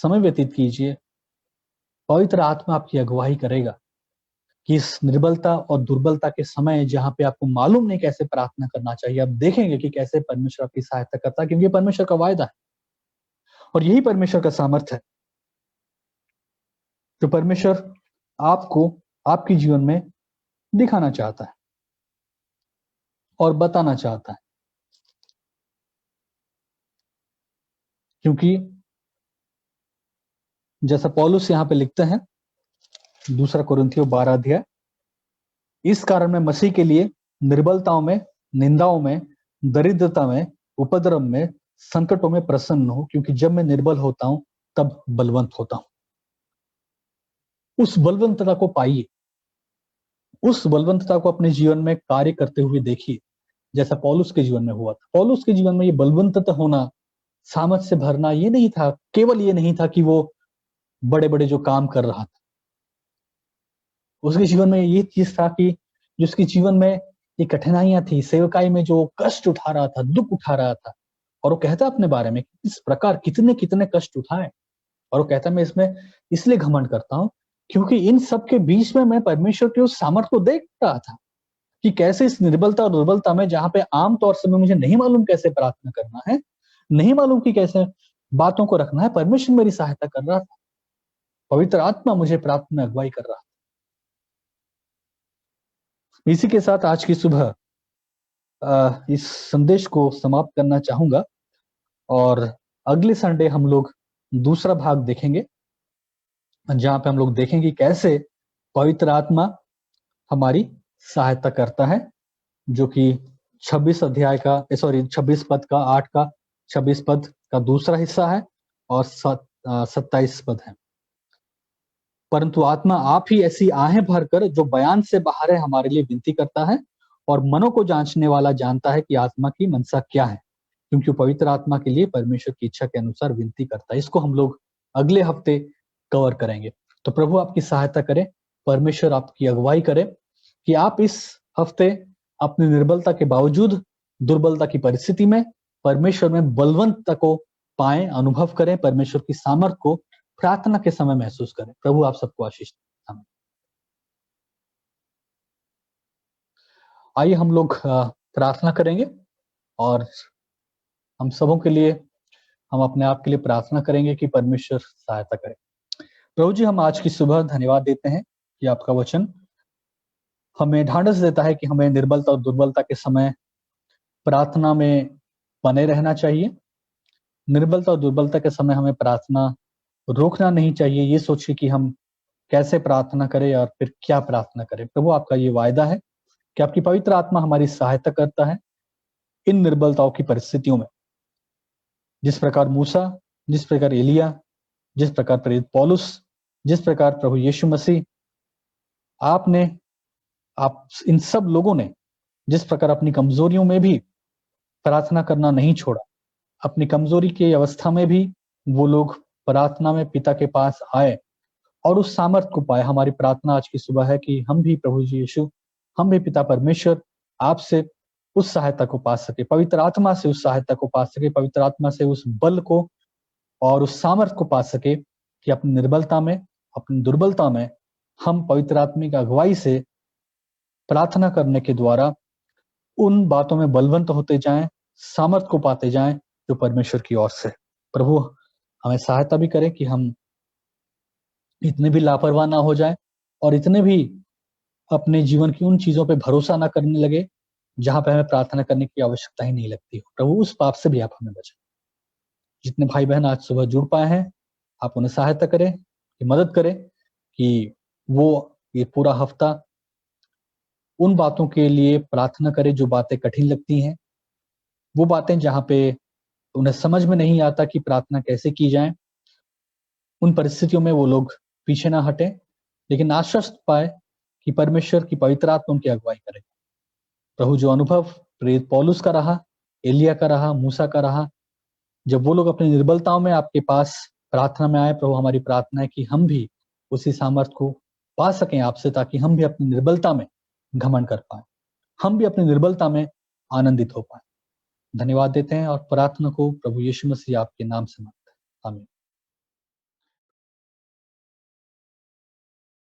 समय व्यतीत कीजिए, पवित्र आत्मा आपकी अगुवाई करेगा कि इस निर्बलता और दुर्बलता के समय जहां पे आपको मालूम नहीं कैसे प्रार्थना करना चाहिए, आप देखेंगे कि कैसे परमेश्वर आपकी सहायता करता है, क्योंकि परमेश्वर का वायदा है और यही परमेश्वर का सामर्थ्य है। जो परमेश्वर आपको आपके जीवन में दिखाना चाहता है और बताना चाहता है। क्योंकि जैसा पौलुस यहाँ पे लिखते हैं, 2 कुरिन्थियों 12 अध्याय, इस कारण मैं मसीह के लिए निर्बलताओं में, निंदाओं में, दरिद्रता में, उपद्रव में, संकटों में प्रसन्न हूं, क्योंकि जब मैं निर्बल होता हूं तब बलवंत होता हूं। उस बलवंतता को पाइए, उस बलवंतता को अपने जीवन में कार्य करते हुए देखिए, जैसा पौलुस के जीवन में हुआ था। पौलुस के जीवन में ये बलवंतता होना, सामर्थ से भरना, ये नहीं था, केवल ये नहीं था कि वो बड़े बड़े जो काम कर रहा था। उसके जीवन में ये चीज था कि जिसके जीवन में ये कठिनाइयां थी, सेवकाई में जो कष्ट उठा रहा था, दुख उठा रहा था, और वो कहता अपने बारे में इस प्रकार कितने कितने कष्ट उठाए, और वो कहता मैं इसमें इसलिए घमंड करता हूं क्योंकि इन सब के बीच में मैं परमेश्वर के उस सामर्थ को देख रहा था कि कैसे इस निर्बलता और दुर्बलता में, जहां पे आमतौर से मुझे नहीं मालूम कैसे प्रार्थना करना है, नहीं मालूम कि कैसे बातों को रखना है, परमेश्वर मेरी सहायता कर रहा था। पवित्र आत्मा मुझे प्रार्थना में अगुवाई कर रहा था। इसी के साथ आज की सुबह इस संदेश को समाप्त करना चाहूंगा, और अगले संडे हम लोग दूसरा भाग देखेंगे, जहां पे हम लोग देखेंगे कैसे पवित्र आत्मा हमारी सहायता करता है, जो कि 26 पद का 8 का 26 पद का दूसरा हिस्सा है, और 27 पद है। परंतु आत्मा आप ही ऐसी आहें भरकर जो बयान से बाहर है हमारे लिए विनती करता है, और मनों को जांचने वाला जानता है कि आत्मा की मनसा क्या है, क्योंकि पवित्र आत्मा के लिए परमेश्वर की इच्छा के अनुसार विनती करता है। इसको हम लोग अगले हफ्ते कवर करेंगे। तो प्रभु आपकी सहायता करे, परमेश्वर आपकी अगुवाई करे कि आप इस हफ्ते अपनी निर्बलता के बावजूद, दुर्बलता की परिस्थिति में परमेश्वर में बलवंतता को पाएं, अनुभव करें, परमेश्वर की सामर्थ को प्रार्थना के समय महसूस करें। प्रभु आप सबको आशीष दें। आमीन। आइए हम लोग प्रार्थना करेंगे, और हम सबों के लिए, हम अपने आप के लिए प्रार्थना करेंगे कि परमेश्वर सहायता करे। प्रभु जी, हम आज की सुबह धन्यवाद देते हैं कि आपका वचन हमें ढांढस देता है कि हमें निर्बलता और दुर्बलता के समय प्रार्थना में बने रहना चाहिए। निर्बलता और दुर्बलता के समय हमें प्रार्थना रोकना नहीं चाहिए, ये सोच के कि हम कैसे प्रार्थना करें और फिर क्या प्रार्थना करें। प्रभु आपका ये वायदा है कि आपकी पवित्र आत्मा हमारी सहायता करता है इन निर्बलताओं की परिस्थितियों में। जिस प्रकार मूसा, जिस प्रकार एलिया, जिस प्रकार प्रेरित पौलुस, जिस प्रकार प्रभु यीशु मसीह, आप इन सब लोगों ने जिस प्रकार अपनी कमजोरियों में भी प्रार्थना करना नहीं छोड़ा, अपनी कमजोरी की अवस्था में भी वो लोग प्रार्थना में पिता के पास आए और उस सामर्थ को पाए। हमारी प्रार्थना आज की सुबह है कि हम भी प्रभु जी यीशु, हम भी पिता परमेश्वर आपसे उस सहायता को पा सके, पवित्र आत्मा से उस सहायता को पा सके, पवित्र आत्मा से उस बल को और उस सामर्थ को पा सके कि अपनी निर्बलता में, अपनी दुर्बलता में हम पवित्र आत्मा की अगुवाई से प्रार्थना करने के द्वारा उन बातों में बलवंत होते जाएं, सामर्थ को पाते जाएं जो परमेश्वर की ओर से। प्रभु हमें सहायता भी करें कि हम इतने भी लापरवाह ना हो जाए और इतने भी अपने जीवन की उन चीजों पे भरोसा ना करने लगे जहां पे हमें प्रार्थना करने की आवश्यकता ही नहीं लगती हो। प्रभु उस पाप से भी आप हमें बचाएं। जितने भाई बहन आज सुबह जुड़ पाए हैं, आप उन्हें सहायता करें, कि मदद करें कि वो ये पूरा हफ्ता उन बातों के लिए प्रार्थना करें जो बातें कठिन लगती हैं, वो बातें जहां पे उन्हें समझ में नहीं आता कि प्रार्थना कैसे की जाए। उन परिस्थितियों में वो लोग पीछे ना हटें, लेकिन आश्वस्त पाए कि परमेश्वर की पवित्र आत्मा उनकी अगुवाई करे। प्रभु जो अनुभव प्रेरित पौलुस का रहा, एलिया का रहा, मूसा का रहा, जब वो लोग अपनी निर्बलताओं में आपके पास प्रार्थना में आए, प्रभु हमारी प्रार्थना है कि हम भी उसी सामर्थ को पा सकें आपसे, ताकि हम भी अपनी निर्बलता में घमंड कर पाए, हम भी अपनी निर्बलता में आनंदित हो पाए। धन्यवाद देते हैं और प्रार्थना को प्रभु यीशु मसीह आपके नाम से मांगते हैं। आमीन।